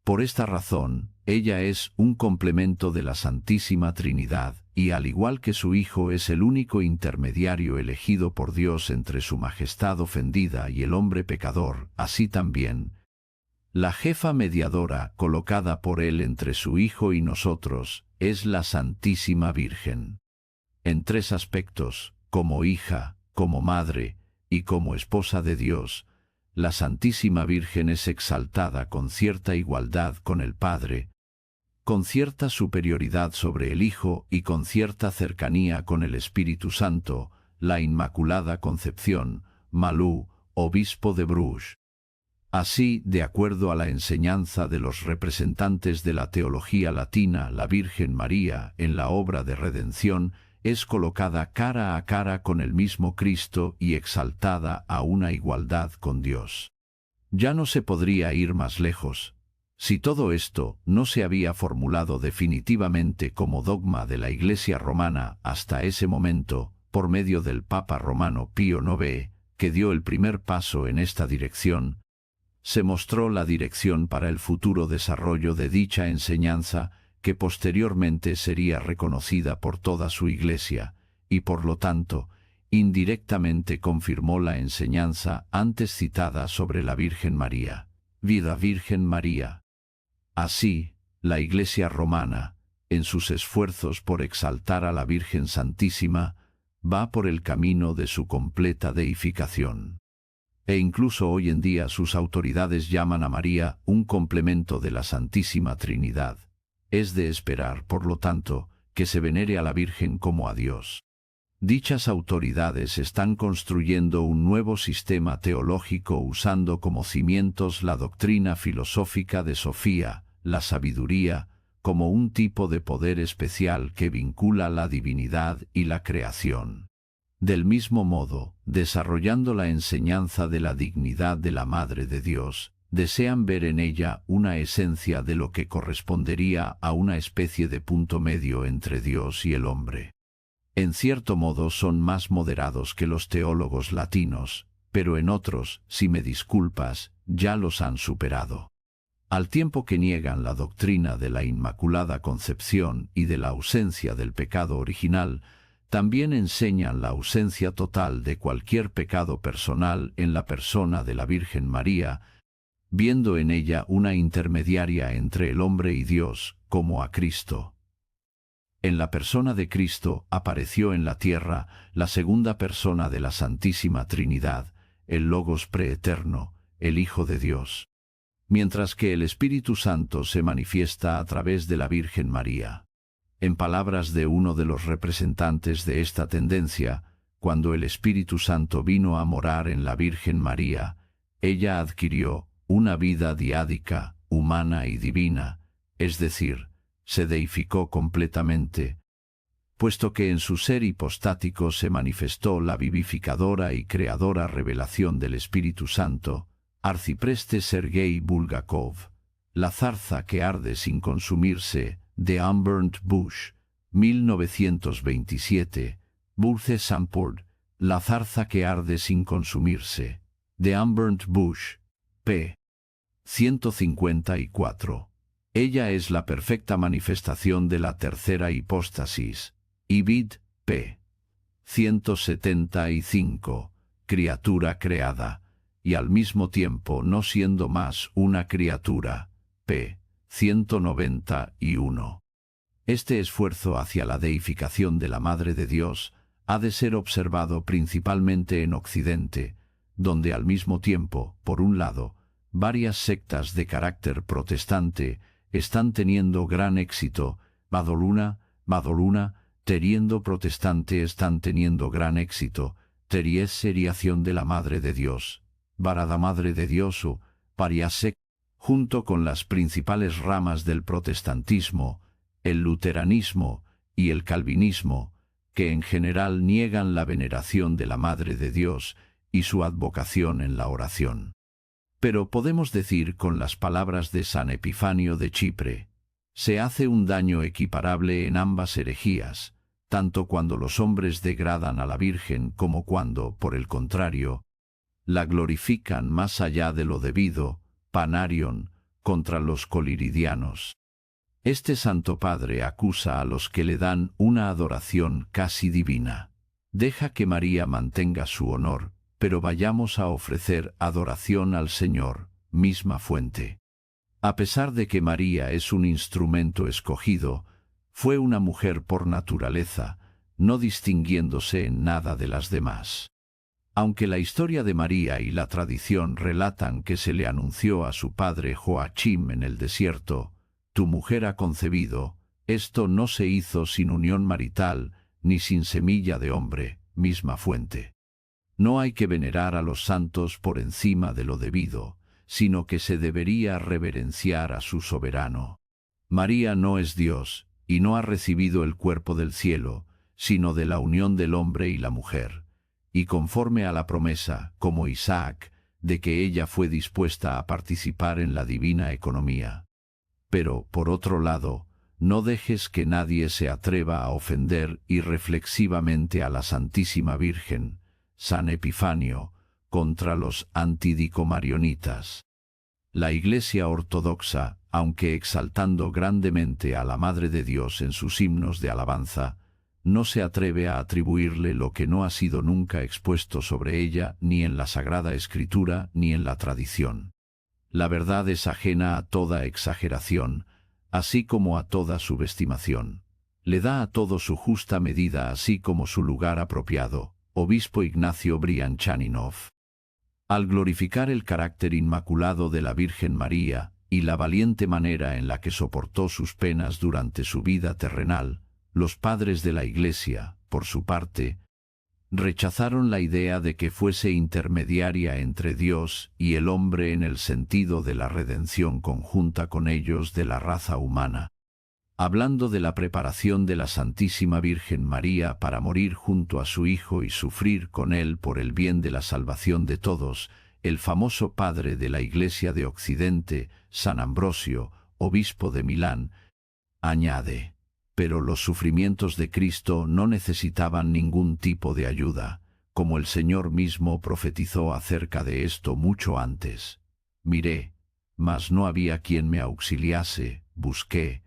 Por esta razón, ella es un complemento de la Santísima Trinidad, y al igual que su Hijo es el único intermediario elegido por Dios entre su majestad ofendida y el hombre pecador, así también, la jefa mediadora colocada por él entre su Hijo y nosotros, es la Santísima Virgen. En tres aspectos, como hija, como madre, y como esposa de Dios, la Santísima Virgen es exaltada con cierta igualdad con el Padre, con cierta superioridad sobre el Hijo y con cierta cercanía con el Espíritu Santo, la Inmaculada Concepción, Malú, obispo de Bruges. Así, de acuerdo a la enseñanza de los representantes de la teología latina, la Virgen María, en la obra de redención, es colocada cara a cara con el mismo Cristo y exaltada a una igualdad con Dios. Ya no se podría ir más lejos. Si todo esto no se había formulado definitivamente como dogma de la Iglesia romana hasta ese momento, por medio del Papa romano Pío IX, que dio el primer paso en esta dirección, se mostró la dirección para el futuro desarrollo de dicha enseñanza, que posteriormente sería reconocida por toda su Iglesia, y por lo tanto, indirectamente confirmó la enseñanza antes citada sobre la Virgen María. Vida Virgen María. Así, la Iglesia romana, en sus esfuerzos por exaltar a la Virgen Santísima, va por el camino de su completa deificación. E incluso hoy en día sus autoridades llaman a María un complemento de la Santísima Trinidad. Es de esperar, por lo tanto, que se venere a la Virgen como a Dios. Dichas autoridades están construyendo un nuevo sistema teológico usando como cimientos la doctrina filosófica de Sofía, la sabiduría, como un tipo de poder especial que vincula la divinidad y la creación. Del mismo modo, desarrollando la enseñanza de la dignidad de la Madre de Dios, desean ver en ella una esencia de lo que correspondería a una especie de punto medio entre Dios y el hombre. En cierto modo son más moderados que los teólogos latinos, pero en otros, si me disculpas, ya los han superado. Al tiempo que niegan la doctrina de la Inmaculada Concepción y de la ausencia del pecado original, también enseñan la ausencia total de cualquier pecado personal en la persona de la Virgen María, viendo en ella una intermediaria entre el hombre y Dios, como a Cristo. En la persona de Cristo apareció en la tierra la segunda persona de la Santísima Trinidad, el Logos preeterno, el Hijo de Dios, mientras que el Espíritu Santo se manifiesta a través de la Virgen María. En palabras de uno de los representantes de esta tendencia, cuando el Espíritu Santo vino a morar en la Virgen María, ella adquirió una vida diádica, humana y divina, es decir, se deificó completamente, puesto que en su ser hipostático se manifestó la vivificadora y creadora revelación del Espíritu Santo. Arcipreste Sergei Bulgakov, La zarza que arde sin consumirse, The Unburnt Bush, 1927, Burce Sanford, La zarza que arde sin consumirse, The Unburnt Bush, p. 154. Ella es la perfecta manifestación de la tercera hipóstasis. Ibid, p. 175, criatura creada, y al mismo tiempo no siendo más una criatura. p. 191. Este esfuerzo hacia la deificación de la Madre de Dios ha de ser observado principalmente en Occidente, donde al mismo tiempo, por un lado, varias sectas de carácter protestante están teniendo gran éxito. Madoluna, teriendo protestante están teniendo gran éxito, teries seriación de la Madre de Dios, varada Madre de Dios o pariasec, junto con las principales ramas del protestantismo, el luteranismo y el calvinismo, que en general niegan la veneración de la Madre de Dios y su advocación en la oración. Pero podemos decir con las palabras de San Epifanio de Chipre, se hace un daño equiparable en ambas herejías, tanto cuando los hombres degradan a la Virgen como cuando, por el contrario, la glorifican más allá de lo debido, Panarion, contra los coliridianos. Este Santo Padre acusa a los que le dan una adoración casi divina. Deja que María mantenga su honor, pero vayamos a ofrecer adoración al Señor, misma fuente. A pesar de que María es un instrumento escogido, fue una mujer por naturaleza, no distinguiéndose en nada de las demás. Aunque la historia de María y la tradición relatan que se le anunció a su padre Joachim en el desierto, tu mujer ha concebido, esto no se hizo sin unión marital, ni sin semilla de hombre, misma fuente. No hay que venerar a los santos por encima de lo debido, sino que se debería reverenciar a su soberano. María no es Dios, y no ha recibido el cuerpo del cielo, sino de la unión del hombre y la mujer, y conforme a la promesa, como Isaac, de que ella fue dispuesta a participar en la divina economía. Pero, por otro lado, no dejes que nadie se atreva a ofender irreflexivamente a la Santísima Virgen, San Epifanio, contra los antidicomarionitas. La Iglesia ortodoxa, aunque exaltando grandemente a la Madre de Dios en sus himnos de alabanza, no se atreve a atribuirle lo que no ha sido nunca expuesto sobre ella ni en la Sagrada Escritura ni en la tradición. La verdad es ajena a toda exageración, así como a toda subestimación. Le da a todo su justa medida así como su lugar apropiado. Obispo Ignacio Brianchaninov. Al glorificar el carácter inmaculado de la Virgen María y la valiente manera en la que soportó sus penas durante su vida terrenal, los padres de la Iglesia, por su parte, rechazaron la idea de que fuese intermediaria entre Dios y el hombre en el sentido de la redención conjunta con ellos de la raza humana. Hablando de la preparación de la Santísima Virgen María para morir junto a su Hijo y sufrir con él por el bien de la salvación de todos, el famoso padre de la Iglesia de Occidente, San Ambrosio, obispo de Milán, añade: pero los sufrimientos de Cristo no necesitaban ningún tipo de ayuda, como el Señor mismo profetizó acerca de esto mucho antes. Miré, mas no había quien me auxiliase, busqué,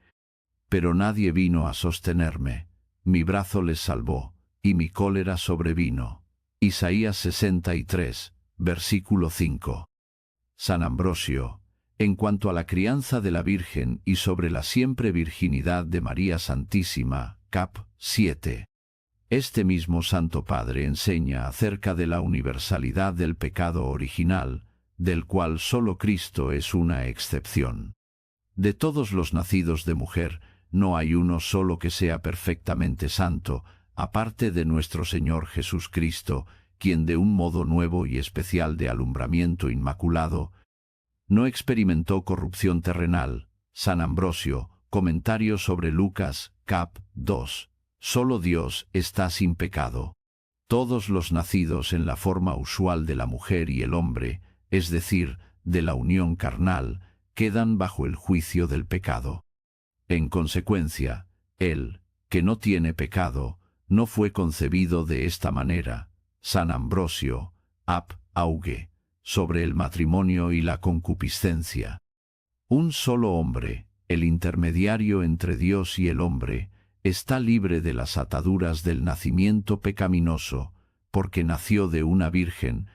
pero nadie vino a sostenerme. Mi brazo les salvó, y mi cólera sobrevino. Isaías 63, versículo 5. San Ambrosio, en cuanto a la crianza de la Virgen y sobre la siempre virginidad de María Santísima, cap. 7. Este mismo Santo Padre enseña acerca de la universalidad del pecado original, del cual solo Cristo es una excepción. De todos los nacidos de mujer, no hay uno solo que sea perfectamente santo, aparte de nuestro Señor Jesucristo, quien de un modo nuevo y especial de alumbramiento inmaculado, no experimentó corrupción terrenal. San Ambrosio, comentario sobre Lucas, cap. 2. Solo Dios está sin pecado. Todos los nacidos en la forma usual de la mujer y el hombre, es decir, de la unión carnal, quedan bajo el juicio del pecado. En consecuencia, Él, que no tiene pecado, no fue concebido de esta manera. San Ambrosio, ap auge, sobre el matrimonio y la concupiscencia. Un solo hombre, el intermediario entre Dios y el hombre, está libre de las ataduras del nacimiento pecaminoso, porque nació de una virgen,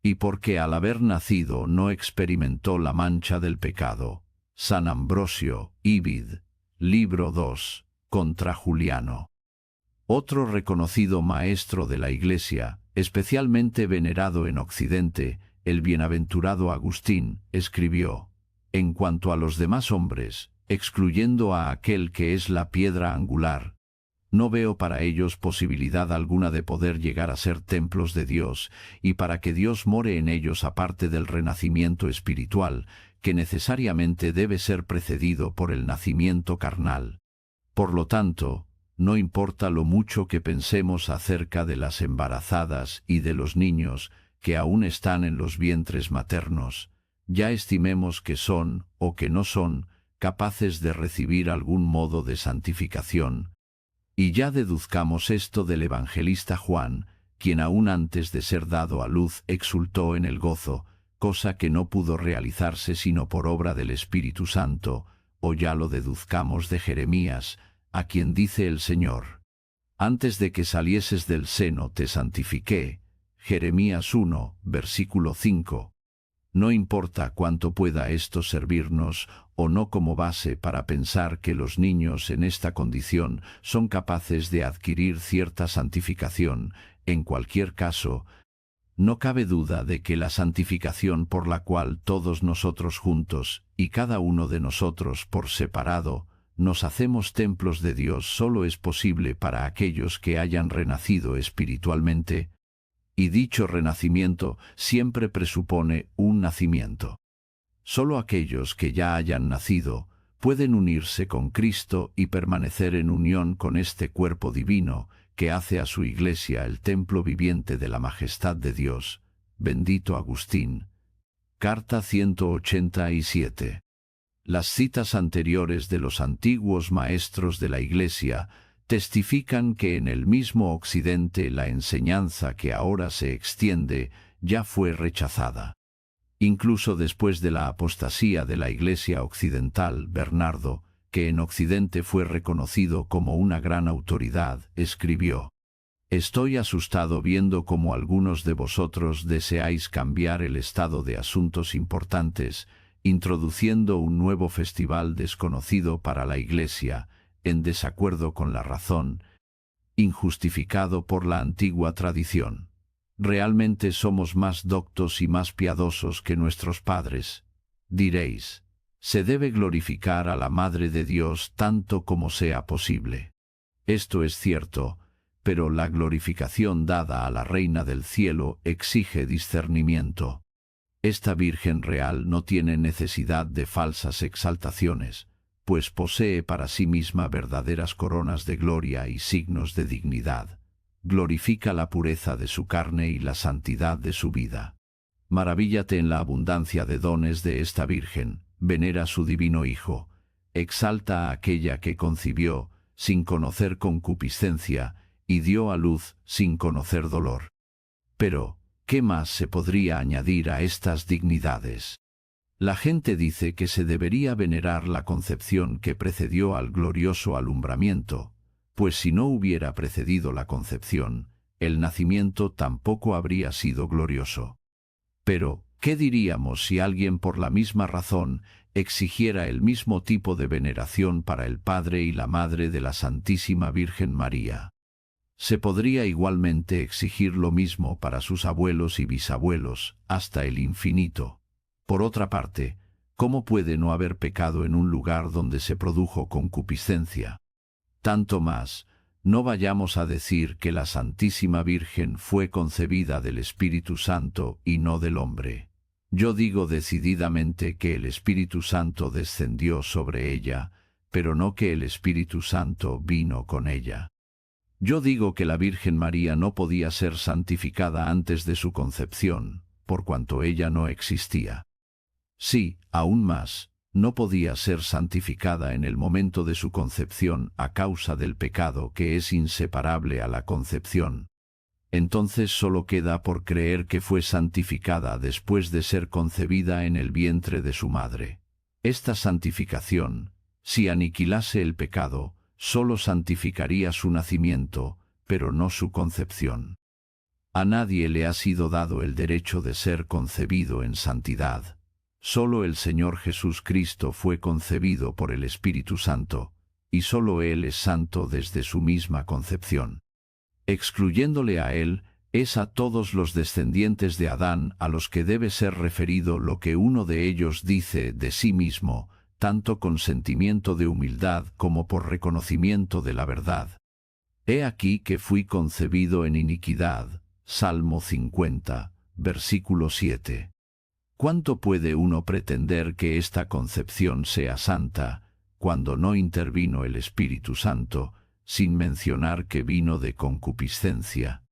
y porque al haber nacido no experimentó la mancha del pecado. San Ambrosio, Ibid, libro 2, contra Juliano. Otro reconocido maestro de la Iglesia, especialmente venerado en Occidente, el bienaventurado Agustín, escribió: en cuanto a los demás hombres, excluyendo a aquel que es la piedra angular, no veo para ellos posibilidad alguna de poder llegar a ser templos de Dios, y para que Dios more en ellos aparte del renacimiento espiritual, que necesariamente debe ser precedido por el nacimiento carnal. Por lo tanto, no importa lo mucho que pensemos acerca de las embarazadas y de los niños que aún están en los vientres maternos, ya estimemos que son, o que no son, capaces de recibir algún modo de santificación. Y ya deduzcamos esto del evangelista Juan, quien aún antes de ser dado a luz exultó en el gozo, cosa que no pudo realizarse sino por obra del Espíritu Santo, o ya lo deduzcamos de Jeremías, a quien dice el Señor: antes de que salieses del seno te santifiqué. Jeremías 1, versículo 5. No importa cuánto pueda esto servirnos o no como base para pensar que los niños en esta condición son capaces de adquirir cierta santificación, en cualquier caso, no cabe duda de que la santificación por la cual todos nosotros juntos, y cada uno de nosotros por separado, nos hacemos templos de Dios solo es posible para aquellos que hayan renacido espiritualmente, y dicho renacimiento siempre presupone un nacimiento. Solo aquellos que ya hayan nacido pueden unirse con Cristo y permanecer en unión con este cuerpo divino que hace a su Iglesia el templo viviente de la majestad de Dios. Bendito Agustín. Carta 187. Las citas anteriores de los antiguos maestros de la Iglesia testifican que en el mismo Occidente la enseñanza que ahora se extiende ya fue rechazada. Incluso después de la apostasía de la Iglesia occidental, Bernardo, que en Occidente fue reconocido como una gran autoridad, escribió: «Estoy asustado viendo cómo algunos de vosotros deseáis cambiar el estado de asuntos importantes, introduciendo un nuevo festival desconocido para la Iglesia, en desacuerdo con la razón, injustificado por la antigua tradición. Realmente somos más doctos y más piadosos que nuestros padres. Diréis, se debe glorificar a la Madre de Dios tanto como sea posible. Esto es cierto, pero la glorificación dada a la Reina del Cielo exige discernimiento. Esta Virgen real no tiene necesidad de falsas exaltaciones, pues posee para sí misma verdaderas coronas de gloria y signos de dignidad. Glorifica la pureza de su carne y la santidad de su vida. Maravíllate en la abundancia de dones de esta Virgen, venera su divino Hijo, exalta a aquella que concibió, sin conocer concupiscencia, y dio a luz, sin conocer dolor. Pero, ¿qué más se podría añadir a estas dignidades? La gente dice que se debería venerar la concepción que precedió al glorioso alumbramiento, pues si no hubiera precedido la concepción, el nacimiento tampoco habría sido glorioso. Pero, ¿qué diríamos si alguien por la misma razón exigiera el mismo tipo de veneración para el Padre y la Madre de la Santísima Virgen María? Se podría igualmente exigir lo mismo para sus abuelos y bisabuelos, hasta el infinito. Por otra parte, ¿cómo puede no haber pecado en un lugar donde se produjo concupiscencia? Tanto más, no vayamos a decir que la Santísima Virgen fue concebida del Espíritu Santo y no del hombre. Yo digo decididamente que el Espíritu Santo descendió sobre ella, pero no que el Espíritu Santo vino con ella. Yo digo que la Virgen María no podía ser santificada antes de su concepción, por cuanto ella no existía. Sí, aún más, No podía ser santificada en el momento de su concepción a causa del pecado que es inseparable a la concepción. Entonces solo queda por creer que fue santificada después de ser concebida en el vientre de su madre. Esta santificación, si aniquilase el pecado, solo santificaría su nacimiento, pero no su concepción. A nadie le ha sido dado el derecho de ser concebido en santidad. Solo el Señor Jesucristo fue concebido por el Espíritu Santo, y solo Él es santo desde su misma concepción. Excluyéndole a Él, es a todos los descendientes de Adán a los que debe ser referido lo que uno de ellos dice de sí mismo, tanto con sentimiento de humildad como por reconocimiento de la verdad. He aquí que fui concebido en iniquidad. Salmo 50, versículo 7. ¿Cuánto puede uno pretender que esta concepción sea santa, cuando no intervino el Espíritu Santo, sin mencionar que vino de concupiscencia?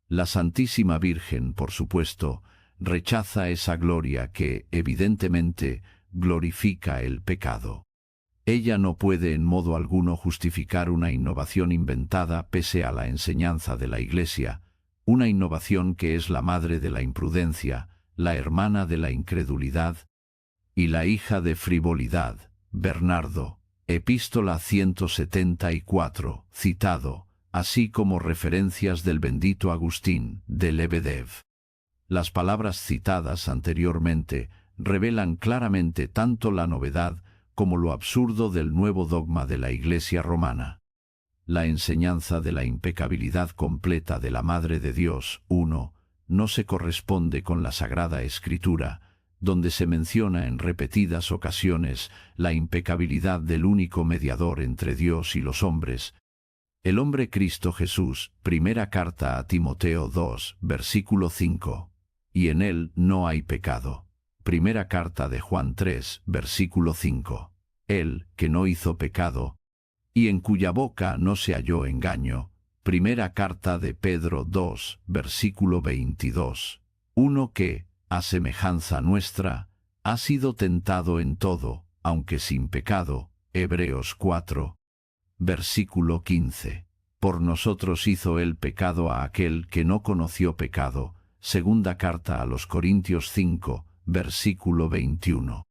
La Santísima Virgen, por supuesto, rechaza esa gloria que, evidentemente, glorifica el pecado. Ella no puede en modo alguno justificar una innovación inventada pese a la enseñanza de la Iglesia, una innovación que es la madre de la imprudencia, la hermana de la incredulidad y la hija de frivolidad. Bernardo, Epístola 174, citado, así como referencias del bendito Agustín de Lebedev. Las palabras citadas anteriormente revelan claramente tanto la novedad como lo absurdo del nuevo dogma de la Iglesia romana. La enseñanza de la impecabilidad completa de la Madre de Dios, 1, no se corresponde con la Sagrada Escritura, donde se menciona en repetidas ocasiones la impecabilidad del único mediador entre Dios y los hombres, el hombre Cristo Jesús. Primera carta a Timoteo 2, versículo 5. Y en él no hay pecado. Primera carta de Juan 3, versículo 5. Él, que no hizo pecado, y en cuya boca no se halló engaño. Primera carta de Pedro 2, versículo 22. Uno que, a semejanza nuestra, ha sido tentado en todo, aunque sin pecado. Hebreos 4, versículo 15. Por nosotros hizo él pecado a aquel que no conoció pecado. Segunda carta a los Corintios 5, versículo 21.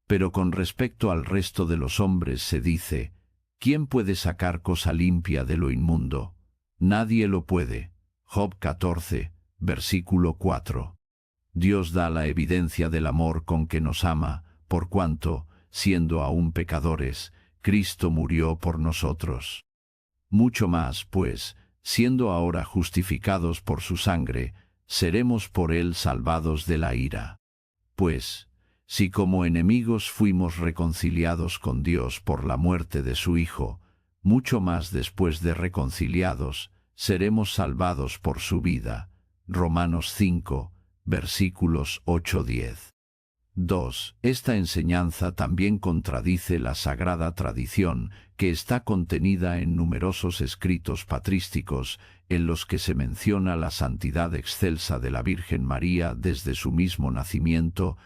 Pero con respecto al resto de los hombres se dice: ¿quién puede sacar cosa limpia de lo inmundo? Nadie lo puede. Job 14, versículo 4. Dios da la evidencia del amor con que nos ama, por cuanto, siendo aún pecadores, Cristo murió por nosotros. Mucho más, pues, siendo ahora justificados por su sangre, seremos por él salvados de la ira. Pues, si como enemigos fuimos reconciliados con Dios por la muerte de su Hijo, mucho más después de reconciliados, seremos salvados por su vida. Romanos 5, versículos 8-10. 2. Esta enseñanza también contradice la sagrada tradición que está contenida en numerosos escritos patrísticos en los que se menciona la santidad excelsa de la Virgen María desde su mismo nacimiento,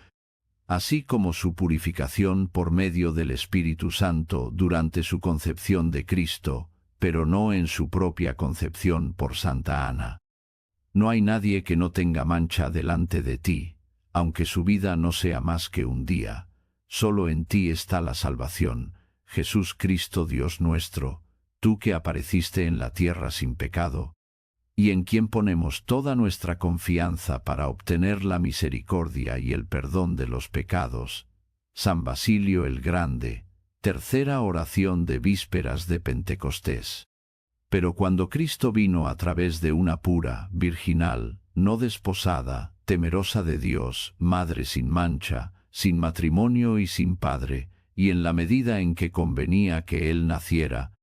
así como su purificación por medio del Espíritu Santo durante su concepción de Cristo, pero no en su propia concepción por Santa Ana. No hay nadie que no tenga mancha delante de ti, aunque su vida no sea más que un día. Solo en ti está la salvación, Jesús Cristo Dios nuestro, tú que apareciste en la tierra sin pecado, y en quien ponemos toda nuestra confianza para obtener la misericordia y el perdón de los pecados. San Basilio el Grande, tercera oración de vísperas de Pentecostés. Pero cuando Cristo vino a través de una pura, virginal, no desposada, temerosa de Dios, madre sin mancha, sin matrimonio y sin padre, y en la medida en que convenía que él naciera,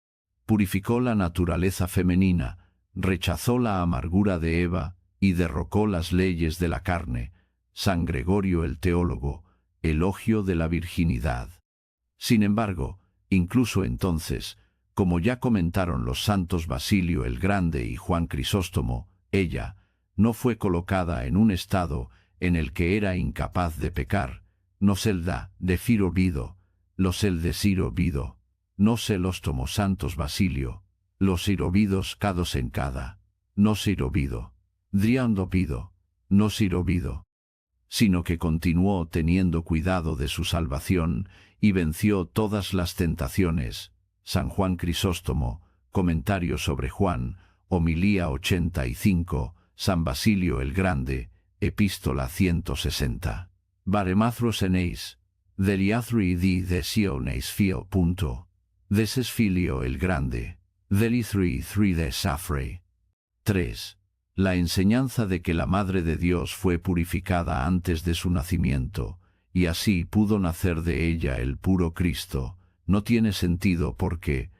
purificó la naturaleza femenina, rechazó la amargura de Eva y derrocó las leyes de la carne. San Gregorio el teólogo, elogio de la virginidad. Sin embargo, incluso entonces, como ya comentaron los santos Basilio el Grande y Juan Crisóstomo, ella no fue colocada en un estado en el que era incapaz de pecar, no selda, decir olvido, los el decir olvido, no se los tomó santos Basilio, los ir olvidos cados en cada, no se ir olvido, driando pido, no se ir olvido, sino que continuó teniendo cuidado de su salvación y venció todas las tentaciones. San Juan Crisóstomo, Comentario sobre Juan, Homilía 85, San Basilio el Grande, Epístola 160. Baremathros eneis, deliathri di desioneis fio. Deses filio el Grande, delithri de safre. 3. La enseñanza de que la Madre de Dios fue purificada antes de su nacimiento, y así pudo nacer de ella el puro Cristo, no tiene sentido porque,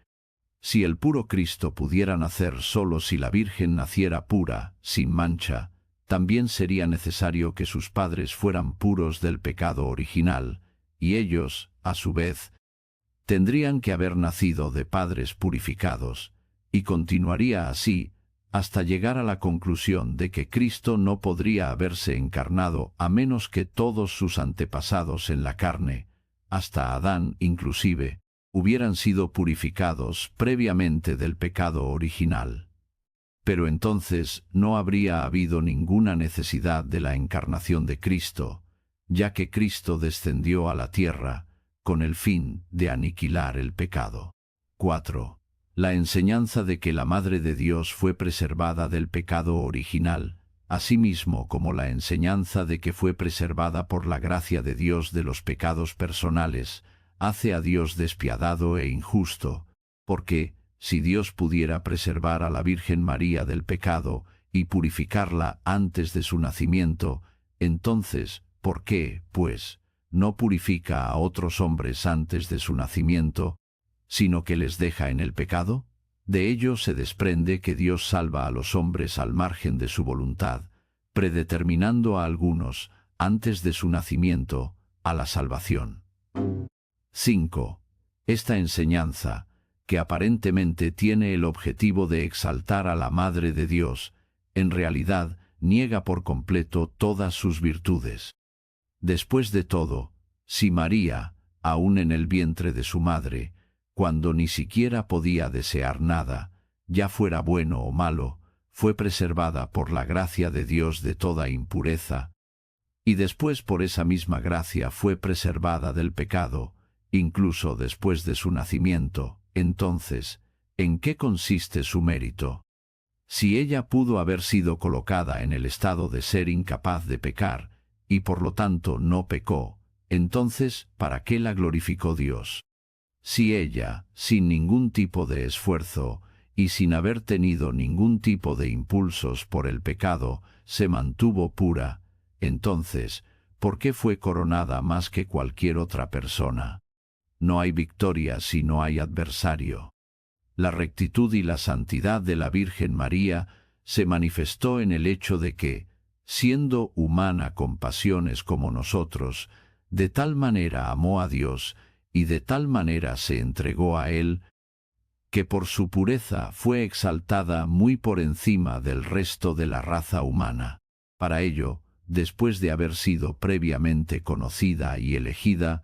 si el puro Cristo pudiera nacer solo si la Virgen naciera pura, sin mancha, también sería necesario que sus padres fueran puros del pecado original, y ellos, a su vez, tendrían que haber nacido de padres purificados, y continuaría así, hasta llegar a la conclusión de que Cristo no podría haberse encarnado a menos que todos sus antepasados en la carne, hasta Adán inclusive, hubieran sido purificados previamente del pecado original. Pero entonces no habría habido ninguna necesidad de la encarnación de Cristo, ya que Cristo descendió a la tierra con el fin de aniquilar el pecado. 4. La enseñanza de que la Madre de Dios fue preservada del pecado original, asimismo como la enseñanza de que fue preservada por la gracia de Dios de los pecados personales, hace a Dios despiadado e injusto, porque, si Dios pudiera preservar a la Virgen María del pecado y purificarla antes de su nacimiento, entonces, ¿por qué, pues, no purifica a otros hombres antes de su nacimiento, sino que les deja en el pecado? De ello se desprende que Dios salva a los hombres al margen de su voluntad, predeterminando a algunos, antes de su nacimiento, a la salvación. 5. Esta enseñanza, que aparentemente tiene el objetivo de exaltar a la Madre de Dios, en realidad niega por completo todas sus virtudes. Después de todo, si María, aún en el vientre de su madre, cuando ni siquiera podía desear nada, ya fuera bueno o malo, fue preservada por la gracia de Dios de toda impureza, y después por esa misma gracia fue preservada del pecado, incluso después de su nacimiento, entonces, ¿en qué consiste su mérito? Si ella pudo haber sido colocada en el estado de ser incapaz de pecar, y por lo tanto no pecó, entonces, ¿para qué la glorificó Dios? Si ella, sin ningún tipo de esfuerzo, y sin haber tenido ningún tipo de impulsos por el pecado, se mantuvo pura, entonces, ¿por qué fue coronada más que cualquier otra persona? No hay victoria si no hay adversario. La rectitud y la santidad de la Virgen María se manifestó en el hecho de que, siendo humana con pasiones como nosotros, de tal manera amó a Dios y de tal manera se entregó a Él, que por su pureza fue exaltada muy por encima del resto de la raza humana. Para ello, después de haber sido previamente conocida y elegida,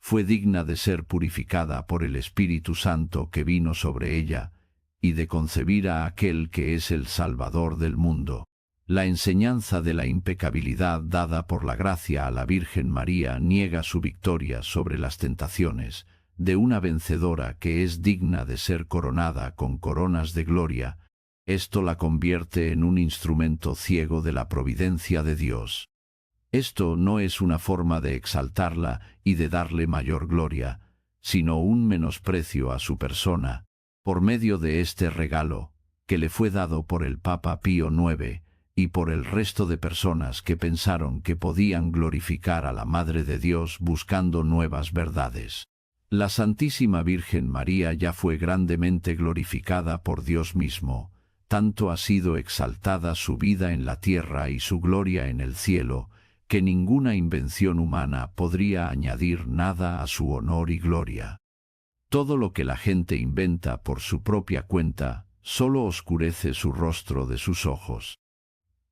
fue digna de ser purificada por el Espíritu Santo que vino sobre ella, y de concebir a aquel que es el Salvador del mundo. La enseñanza de la impecabilidad dada por la gracia a la Virgen María niega su victoria sobre las tentaciones de una vencedora que es digna de ser coronada con coronas de gloria. Esto la convierte en un instrumento ciego de la providencia de Dios. Esto no es una forma de exaltarla y de darle mayor gloria, sino un menosprecio a su persona, por medio de este regalo, que le fue dado por el Papa Pío IX, y por el resto de personas que pensaron que podían glorificar a la Madre de Dios buscando nuevas verdades. La Santísima Virgen María ya fue grandemente glorificada por Dios mismo, tanto ha sido exaltada su vida en la tierra y su gloria en el cielo, que ninguna invención humana podría añadir nada a su honor y gloria. Todo lo que la gente inventa por su propia cuenta solo oscurece su rostro de sus ojos.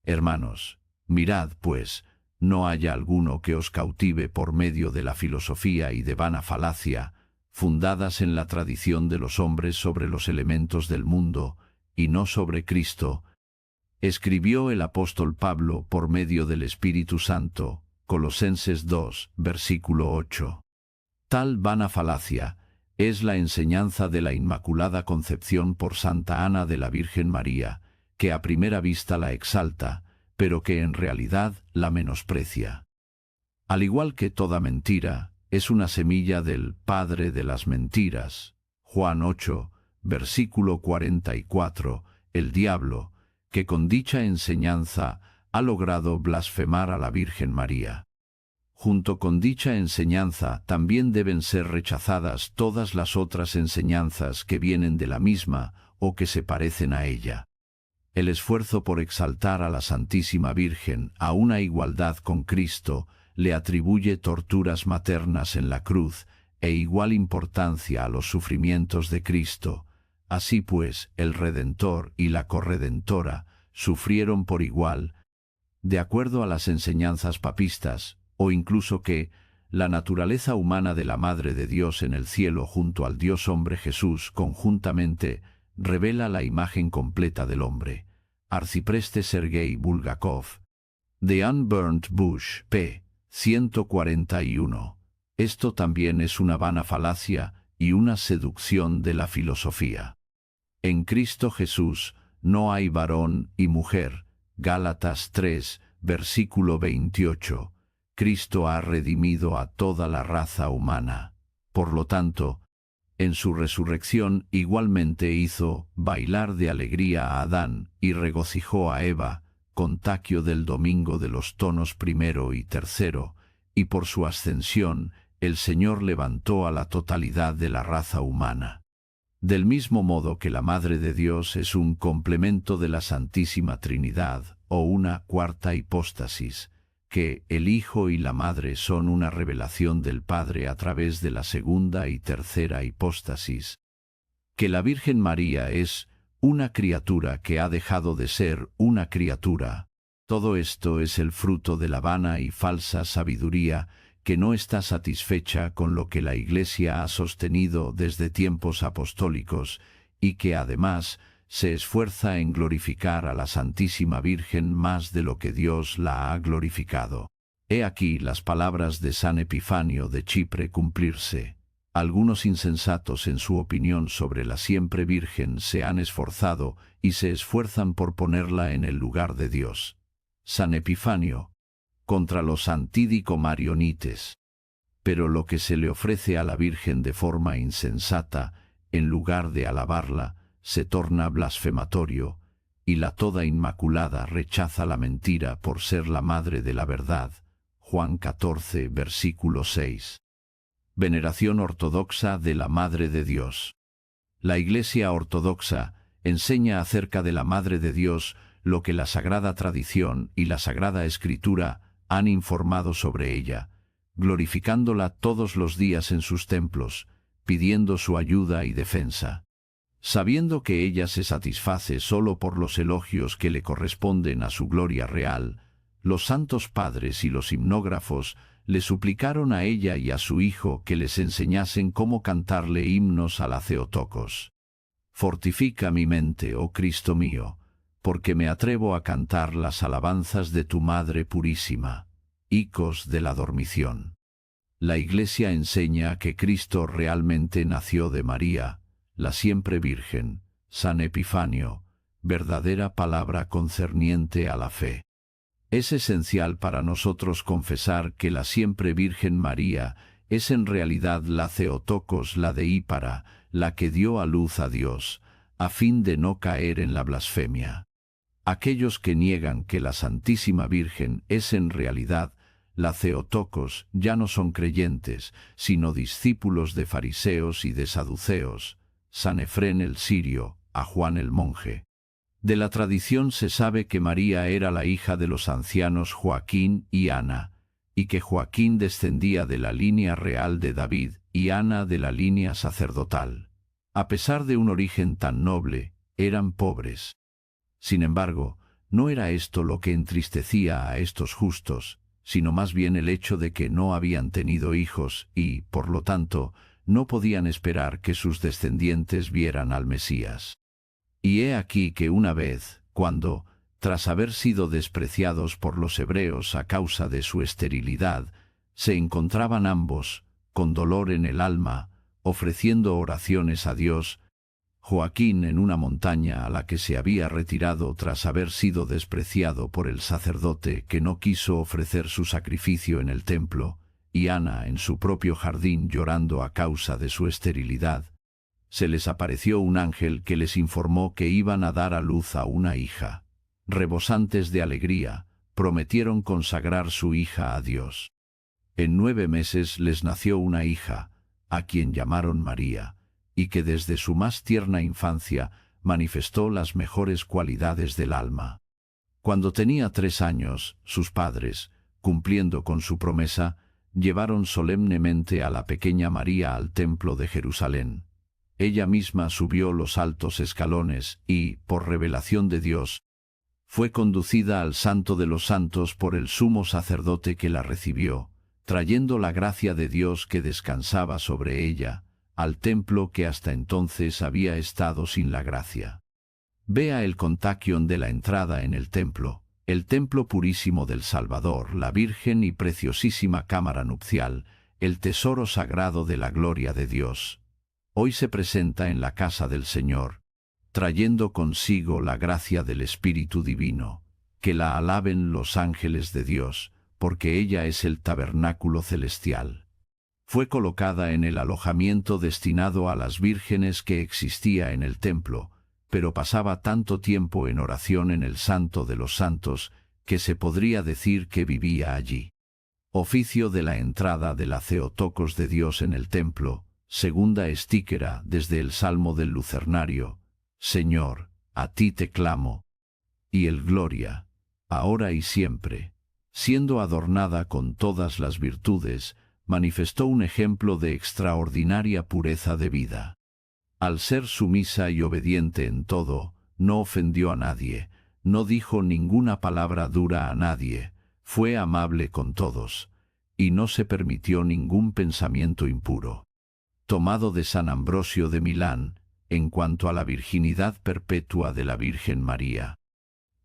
Hermanos, mirad, pues, no haya alguno que os cautive por medio de la filosofía y de vana falacia, fundadas en la tradición de los hombres sobre los elementos del mundo, y no sobre Cristo, escribió el apóstol Pablo por medio del Espíritu Santo, Colosenses 2, versículo 8. Tal vana falacia es la enseñanza de la Inmaculada Concepción por Santa Ana de la Virgen María, que a primera vista la exalta, pero que en realidad la menosprecia. Al igual que toda mentira, es una semilla del padre de las mentiras. Juan 8, versículo 44, el diablo, que con dicha enseñanza ha logrado blasfemar a la Virgen María. Junto con dicha enseñanza también deben ser rechazadas todas las otras enseñanzas que vienen de la misma o que se parecen a ella. El esfuerzo por exaltar a la Santísima Virgen a una igualdad con Cristo le atribuye torturas maternas en la cruz e igual importancia a los sufrimientos de Cristo. Así pues, el Redentor y la Corredentora sufrieron por igual, de acuerdo a las enseñanzas papistas, o incluso que la naturaleza humana de la Madre de Dios en el cielo junto al Dios hombre Jesús conjuntamente revela la imagen completa del hombre. Arcipreste Sergei Bulgakov. The Unburnt Bush, p. 141. Esto también es una vana falacia y una seducción de la filosofía. En Cristo Jesús no hay varón y mujer. Gálatas 3, versículo 28. Cristo ha redimido a toda la raza humana. Por lo tanto, en su resurrección igualmente hizo bailar de alegría a Adán y regocijó a Eva, contagio del domingo de los tonos primero y tercero, y por su ascensión el Señor levantó a la totalidad de la raza humana. Del mismo modo que la Madre de Dios es un complemento de la Santísima Trinidad o una cuarta hipóstasis, que el Hijo y la Madre son una revelación del Padre a través de la segunda y tercera hipóstasis, que la Virgen María es una criatura que ha dejado de ser una criatura. Todo esto es el fruto de la vana y falsa sabiduría que no está satisfecha con lo que la Iglesia ha sostenido desde tiempos apostólicos y que además se esfuerza en glorificar a la Santísima Virgen más de lo que Dios la ha glorificado. He aquí las palabras de San Epifanio de Chipre cumplirse. Algunos insensatos en su opinión sobre la siempre Virgen se han esforzado y se esfuerzan por ponerla en el lugar de Dios. San Epifanio, contra los antídico-marionites. Pero lo que se le ofrece a la Virgen de forma insensata, en lugar de alabarla, se torna blasfematorio, y la toda inmaculada rechaza la mentira por ser la madre de la verdad. Juan 14, versículo 6. Veneración ortodoxa de la Madre de Dios. La Iglesia ortodoxa enseña acerca de la Madre de Dios lo que la Sagrada Tradición y la Sagrada Escritura han informado sobre ella, glorificándola todos los días en sus templos, pidiendo su ayuda y defensa. Sabiendo que ella se satisface solo por los elogios que le corresponden a su gloria real, los santos padres y los himnógrafos le suplicaron a ella y a su hijo que les enseñasen cómo cantarle himnos a la Theotokos. Fortifica mi mente, oh Cristo mío, porque me atrevo a cantar las alabanzas de tu Madre Purísima. Hicos de la Dormición. La Iglesia enseña que Cristo realmente nació de María, la siempre Virgen. San Epifanio, verdadera palabra concerniente a la fe. Es esencial para nosotros confesar que la siempre Virgen María es en realidad la Theotokos, la deípara, la que dio a luz a Dios, a fin de no caer en la blasfemia. Aquellos que niegan que la Santísima Virgen es en realidad la Theotokos ya no son creyentes, sino discípulos de fariseos y de saduceos. San Efrén el Sirio, a Juan el monje. De la tradición se sabe que María era la hija de los ancianos Joaquín y Ana, y que Joaquín descendía de la línea real de David y Ana de la línea sacerdotal. A pesar de un origen tan noble, eran pobres. Sin embargo, no era esto lo que entristecía a estos justos, sino más bien el hecho de que no habían tenido hijos y, por lo tanto, no podían esperar que sus descendientes vieran al Mesías. Y he aquí que una vez, cuando, tras haber sido despreciados por los hebreos a causa de su esterilidad, se encontraban ambos, con dolor en el alma, ofreciendo oraciones a Dios, Joaquín en una montaña a la que se había retirado tras haber sido despreciado por el sacerdote que no quiso ofrecer su sacrificio en el templo, y Ana en su propio jardín llorando a causa de su esterilidad, se les apareció un ángel que les informó que iban a dar a luz a una hija. Rebosantes de alegría, prometieron consagrar su hija a Dios. En 9 meses les nació una hija, a quien llamaron María, y que desde su más tierna infancia manifestó las mejores cualidades del alma. Cuando tenía 3 años, sus padres, cumpliendo con su promesa, llevaron solemnemente a la pequeña María al templo de Jerusalén. Ella misma subió los altos escalones y, por revelación de Dios, fue conducida al Santo de los Santos por el sumo sacerdote que la recibió, trayendo la gracia de Dios que descansaba sobre ella, al templo que hasta entonces había estado sin la gracia. Vea el contagion de la entrada en el templo purísimo del Salvador, la virgen y preciosísima cámara nupcial, el tesoro sagrado de la gloria de Dios. Hoy se presenta en la casa del Señor, trayendo consigo la gracia del Espíritu Divino, que la alaben los ángeles de Dios, porque ella es el tabernáculo celestial. Fue colocada en el alojamiento destinado a las vírgenes que existía en el templo, pero pasaba tanto tiempo en oración en el Santo de los Santos, que se podría decir que vivía allí. Oficio de la entrada de la Theotokos de Dios en el templo, segunda estíquera desde el Salmo del Lucernario, Señor, a ti te clamo. Y el Gloria, ahora y siempre, siendo adornada con todas las virtudes, manifestó un ejemplo de extraordinaria pureza de vida. Al ser sumisa y obediente en todo, no ofendió a nadie, no dijo ninguna palabra dura a nadie, fue amable con todos, y no se permitió ningún pensamiento impuro. Tomado de San Ambrosio de Milán, en cuanto a la virginidad perpetua de la Virgen María.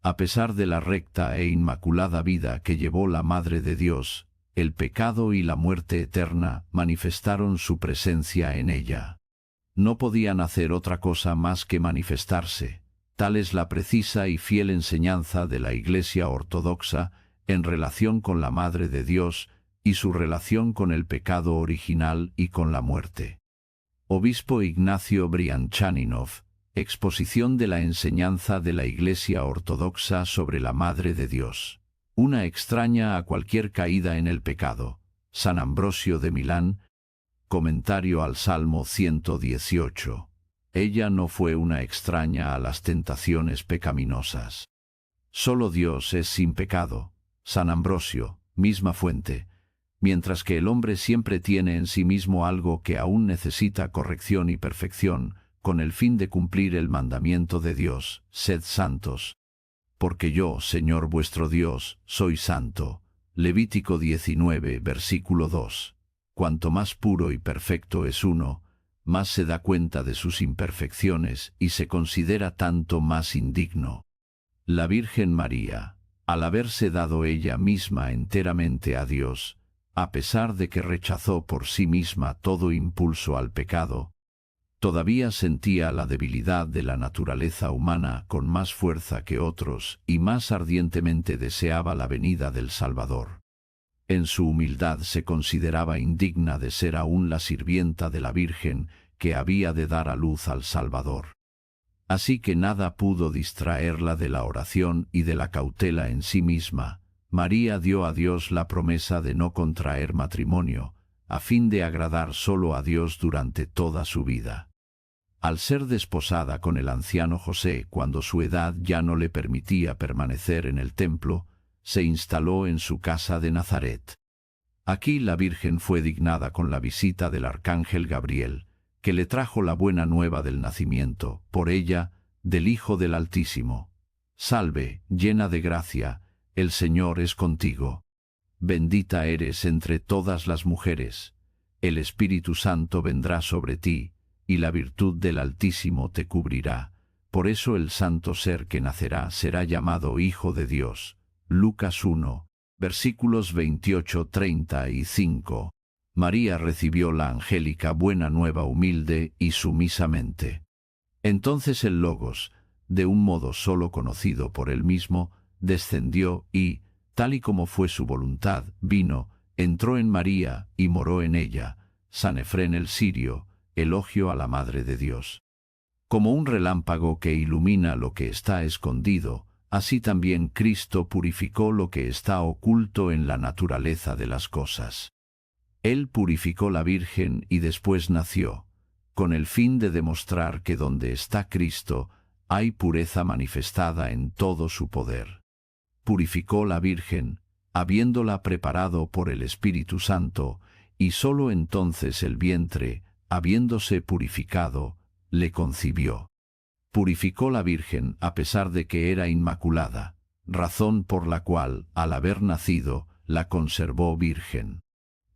A pesar de la recta e inmaculada vida que llevó la Madre de Dios, el pecado y la muerte eterna manifestaron su presencia en ella. No podían hacer otra cosa más que manifestarse. Tal es la precisa y fiel enseñanza de la Iglesia ortodoxa en relación con la Madre de Dios y su relación con el pecado original y con la muerte. Obispo Ignacio Brianchaninov, exposición de la enseñanza de la Iglesia ortodoxa sobre la Madre de Dios. Una extraña a cualquier caída en el pecado. San Ambrosio de Milán. Comentario al Salmo 118. Ella no fue una extraña a las tentaciones pecaminosas. Solo Dios es sin pecado. San Ambrosio, misma fuente. Mientras que el hombre siempre tiene en sí mismo algo que aún necesita corrección y perfección, con el fin de cumplir el mandamiento de Dios, sed santos. Porque yo, Señor vuestro Dios, soy santo. Levítico 19, versículo 2. Cuanto más puro y perfecto es uno, más se da cuenta de sus imperfecciones y se considera tanto más indigno. La Virgen María, al haberse dado ella misma enteramente a Dios, a pesar de que rechazó por sí misma todo impulso al pecado, todavía sentía la debilidad de la naturaleza humana con más fuerza que otros y más ardientemente deseaba la venida del Salvador. En su humildad se consideraba indigna de ser aún la sirvienta de la Virgen que había de dar a luz al Salvador. Así que nada pudo distraerla de la oración y de la cautela en sí misma. María dio a Dios la promesa de no contraer matrimonio, a fin de agradar solo a Dios durante toda su vida. Al ser desposada con el anciano José cuando su edad ya no le permitía permanecer en el templo, se instaló en su casa de Nazaret. Aquí la Virgen fue dignada con la visita del arcángel Gabriel, que le trajo la buena nueva del nacimiento, por ella, del Hijo del Altísimo. Salve, llena de gracia, el Señor es contigo. bendita eres entre todas las mujeres. El Espíritu Santo vendrá sobre ti, y la virtud del Altísimo te cubrirá. Por eso el santo ser que nacerá será llamado Hijo de Dios. Lucas 1, versículos 28-35. María recibió la angélica buena nueva humilde y sumisamente. Entonces el Logos, de un modo solo conocido por él mismo, descendió y, tal y como fue su voluntad, vino, entró en María y moró en ella. San Efrén el Sirio, elogio a la Madre de Dios. Como un relámpago que ilumina lo que está escondido, así también Cristo purificó lo que está oculto en la naturaleza de las cosas. Él purificó la Virgen y después nació, con el fin de demostrar que donde está Cristo, hay pureza manifestada en todo su poder. Purificó la Virgen, habiéndola preparado por el Espíritu Santo, y sólo entonces el vientre, habiéndose purificado, le concibió. Purificó la Virgen a pesar de que era inmaculada, razón por la cual, al haber nacido, la conservó virgen.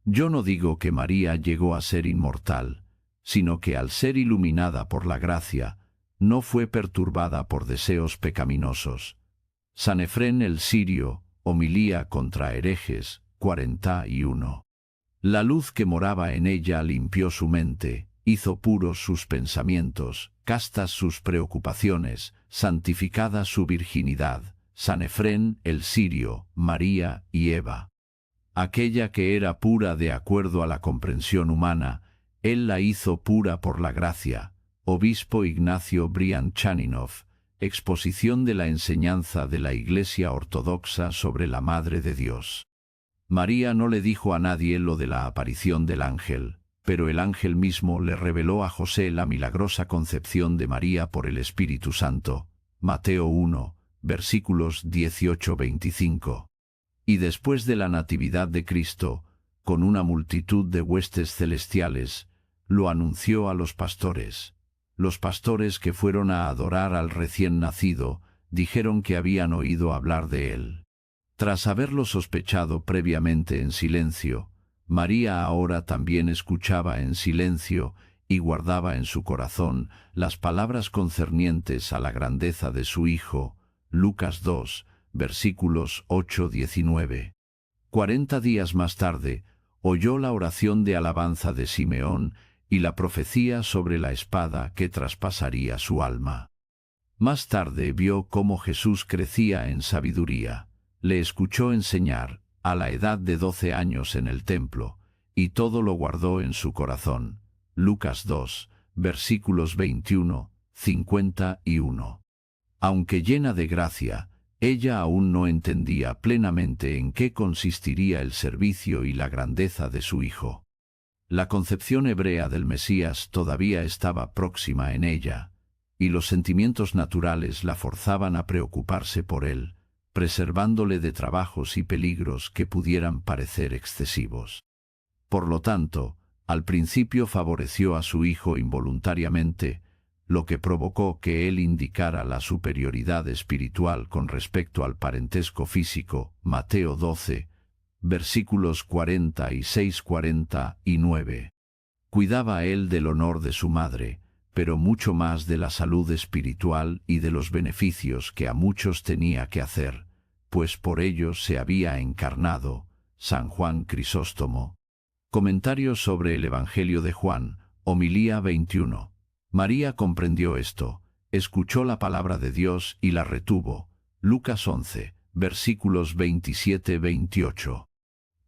Yo no digo que María llegó a ser inmortal, sino que al ser iluminada por la gracia, no fue perturbada por deseos pecaminosos. San Efrén el Sirio, homilía contra herejes, 41. La luz que moraba en ella limpió su mente, hizo puros sus pensamientos, castas sus preocupaciones, santificada su virginidad. San Efrén el Sirio, María y Eva. Aquella que era pura de acuerdo a la comprensión humana, él la hizo pura por la gracia. Obispo Ignacio Brian-Chaninov, exposición de la enseñanza de la Iglesia Ortodoxa sobre la Madre de Dios. María no le dijo a nadie lo de la aparición del ángel, pero el ángel mismo le reveló a José la milagrosa concepción de María por el Espíritu Santo. Mateo 1, versículos 18-25. Y después de la natividad de Cristo, con una multitud de huestes celestiales, lo anunció a los pastores. Los pastores que fueron a adorar al recién nacido, dijeron que habían oído hablar de él. Tras haberlo sospechado previamente en silencio, María ahora también escuchaba en silencio y guardaba en su corazón las palabras concernientes a la grandeza de su Hijo. Lucas 2, versículos 8-19. 40 días más tarde, oyó la oración de alabanza de Simeón y la profecía sobre la espada que traspasaría su alma. Más tarde vio cómo Jesús crecía en sabiduría. Le escuchó enseñar, a la edad de 12 años en el templo, y todo lo guardó en su corazón. Lucas 2, versículos 21, 51. Aunque llena de gracia, ella aún no entendía plenamente en qué consistiría el servicio y la grandeza de su Hijo. La concepción hebrea del Mesías todavía estaba próxima en ella, y los sentimientos naturales la forzaban a preocuparse por él, preservándole de trabajos y peligros que pudieran parecer excesivos. Por lo tanto, al principio favoreció a su hijo involuntariamente, lo que provocó que él indicara la superioridad espiritual con respecto al parentesco físico. Mateo 12, versículos 46-49. Cuidaba él del honor de su madre, pero mucho más de la salud espiritual y de los beneficios que a muchos tenía que hacer, pues por ellos se había encarnado. San Juan Crisóstomo. Comentario sobre el Evangelio de Juan, homilía 21. María comprendió esto, escuchó la palabra de Dios y la retuvo. Lucas 11, versículos 27-28.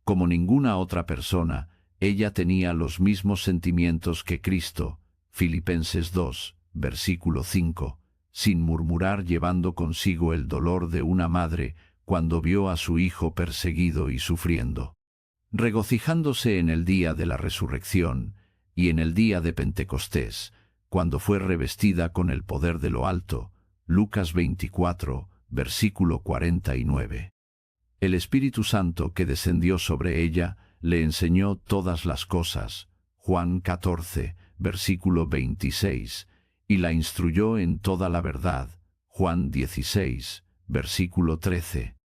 Como ninguna otra persona, ella tenía los mismos sentimientos que Cristo. Filipenses 2, versículo 5, sin murmurar, llevando consigo el dolor de una madre cuando vio a su hijo perseguido y sufriendo. Regocijándose en el día de la resurrección y en el día de Pentecostés, cuando fue revestida con el poder de lo alto. Lucas 24, versículo 49. El Espíritu Santo que descendió sobre ella le enseñó todas las cosas. Juan 14, versículo 26, y la instruyó en toda la verdad. Juan 16, versículo 13.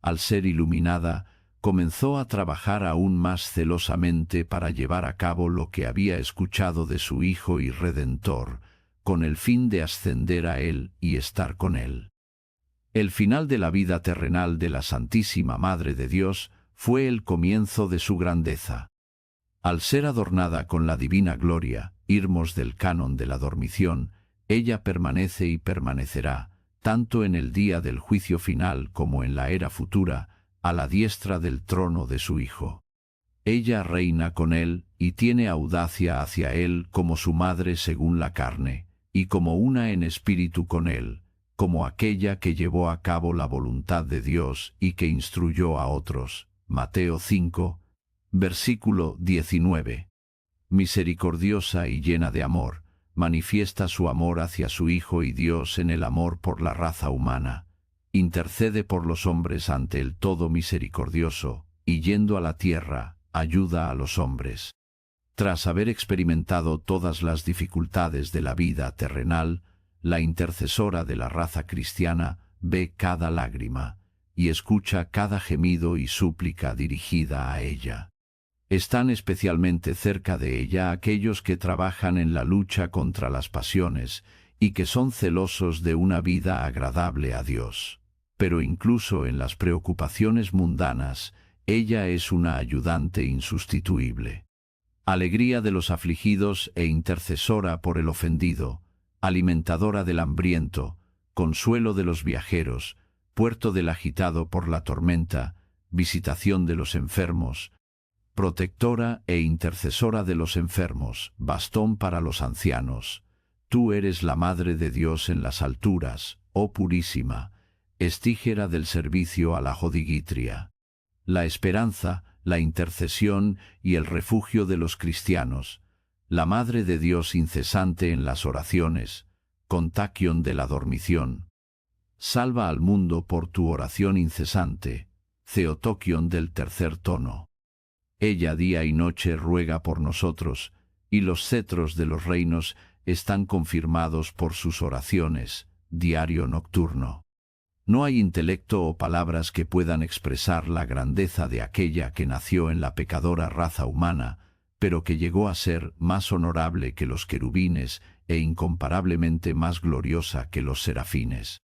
Al ser iluminada, comenzó a trabajar aún más celosamente para llevar a cabo lo que había escuchado de su Hijo y Redentor, con el fin de ascender a Él y estar con Él. El final de la vida terrenal de la Santísima Madre de Dios fue el comienzo de su grandeza. Al ser adornada con la divina gloria, irmos del canon de la dormición, ella permanece y permanecerá, tanto en el día del juicio final como en la era futura, a la diestra del trono de su Hijo. Ella reina con Él y tiene audacia hacia Él como su madre según la carne, y como una en espíritu con Él, como aquella que llevó a cabo la voluntad de Dios y que instruyó a otros. Mateo 5, versículo 19. Misericordiosa y llena de amor, manifiesta su amor hacia su Hijo y Dios en el amor por la raza humana. Intercede por los hombres ante el Todo Misericordioso, y yendo a la tierra, ayuda a los hombres. Tras haber experimentado todas las dificultades de la vida terrenal, la intercesora de la raza cristiana ve cada lágrima, y escucha cada gemido y súplica dirigida a ella. Están especialmente cerca de ella aquellos que trabajan en la lucha contra las pasiones y que son celosos de una vida agradable a Dios. Pero incluso en las preocupaciones mundanas, ella es una ayudante insustituible. Alegría de los afligidos e intercesora por el ofendido, alimentadora del hambriento, consuelo de los viajeros, puerto del agitado por la tormenta, visitación de los enfermos, protectora e intercesora de los enfermos, bastón para los ancianos. Tú eres la Madre de Dios en las alturas, oh Purísima, estígera del servicio a la jodigitria. La esperanza, la intercesión y el refugio de los cristianos, la Madre de Dios incesante en las oraciones, contagion de la dormición. Salva al mundo por tu oración incesante, Theotokion del tercer tono. Ella día y noche ruega por nosotros, y los cetros de los reinos están confirmados por sus oraciones, diario nocturno. No hay intelecto o palabras que puedan expresar la grandeza de aquella que nació en la pecadora raza humana, pero que llegó a ser más honorable que los querubines e incomparablemente más gloriosa que los serafines.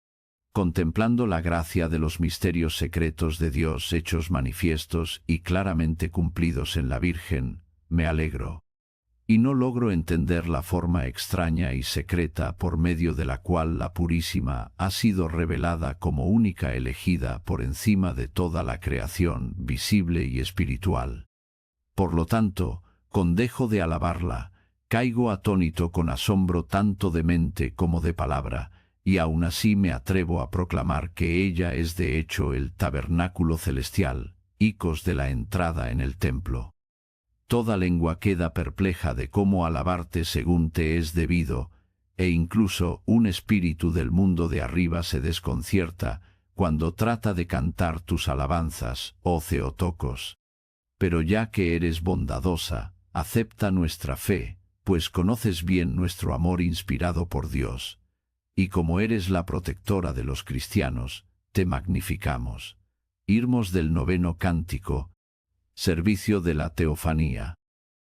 Contemplando la gracia de los misterios secretos de Dios hechos manifiestos y claramente cumplidos en la Virgen, me alegro. Y no logro entender la forma extraña y secreta por medio de la cual la Purísima ha sido revelada como única elegida por encima de toda la creación visible y espiritual. Por lo tanto, con dejo de alabarla, caigo atónito con asombro tanto de mente como de palabra, y aún así me atrevo a proclamar que ella es de hecho el tabernáculo celestial, icos de la entrada en el templo. Toda lengua queda perpleja de cómo alabarte según te es debido, e incluso un espíritu del mundo de arriba se desconcierta cuando trata de cantar tus alabanzas, oh Theotokos. Pero ya que eres bondadosa, acepta nuestra fe, pues conoces bien nuestro amor inspirado por Dios. Y como eres la protectora de los cristianos, te magnificamos. Irmos del noveno cántico. Servicio de la Teofanía.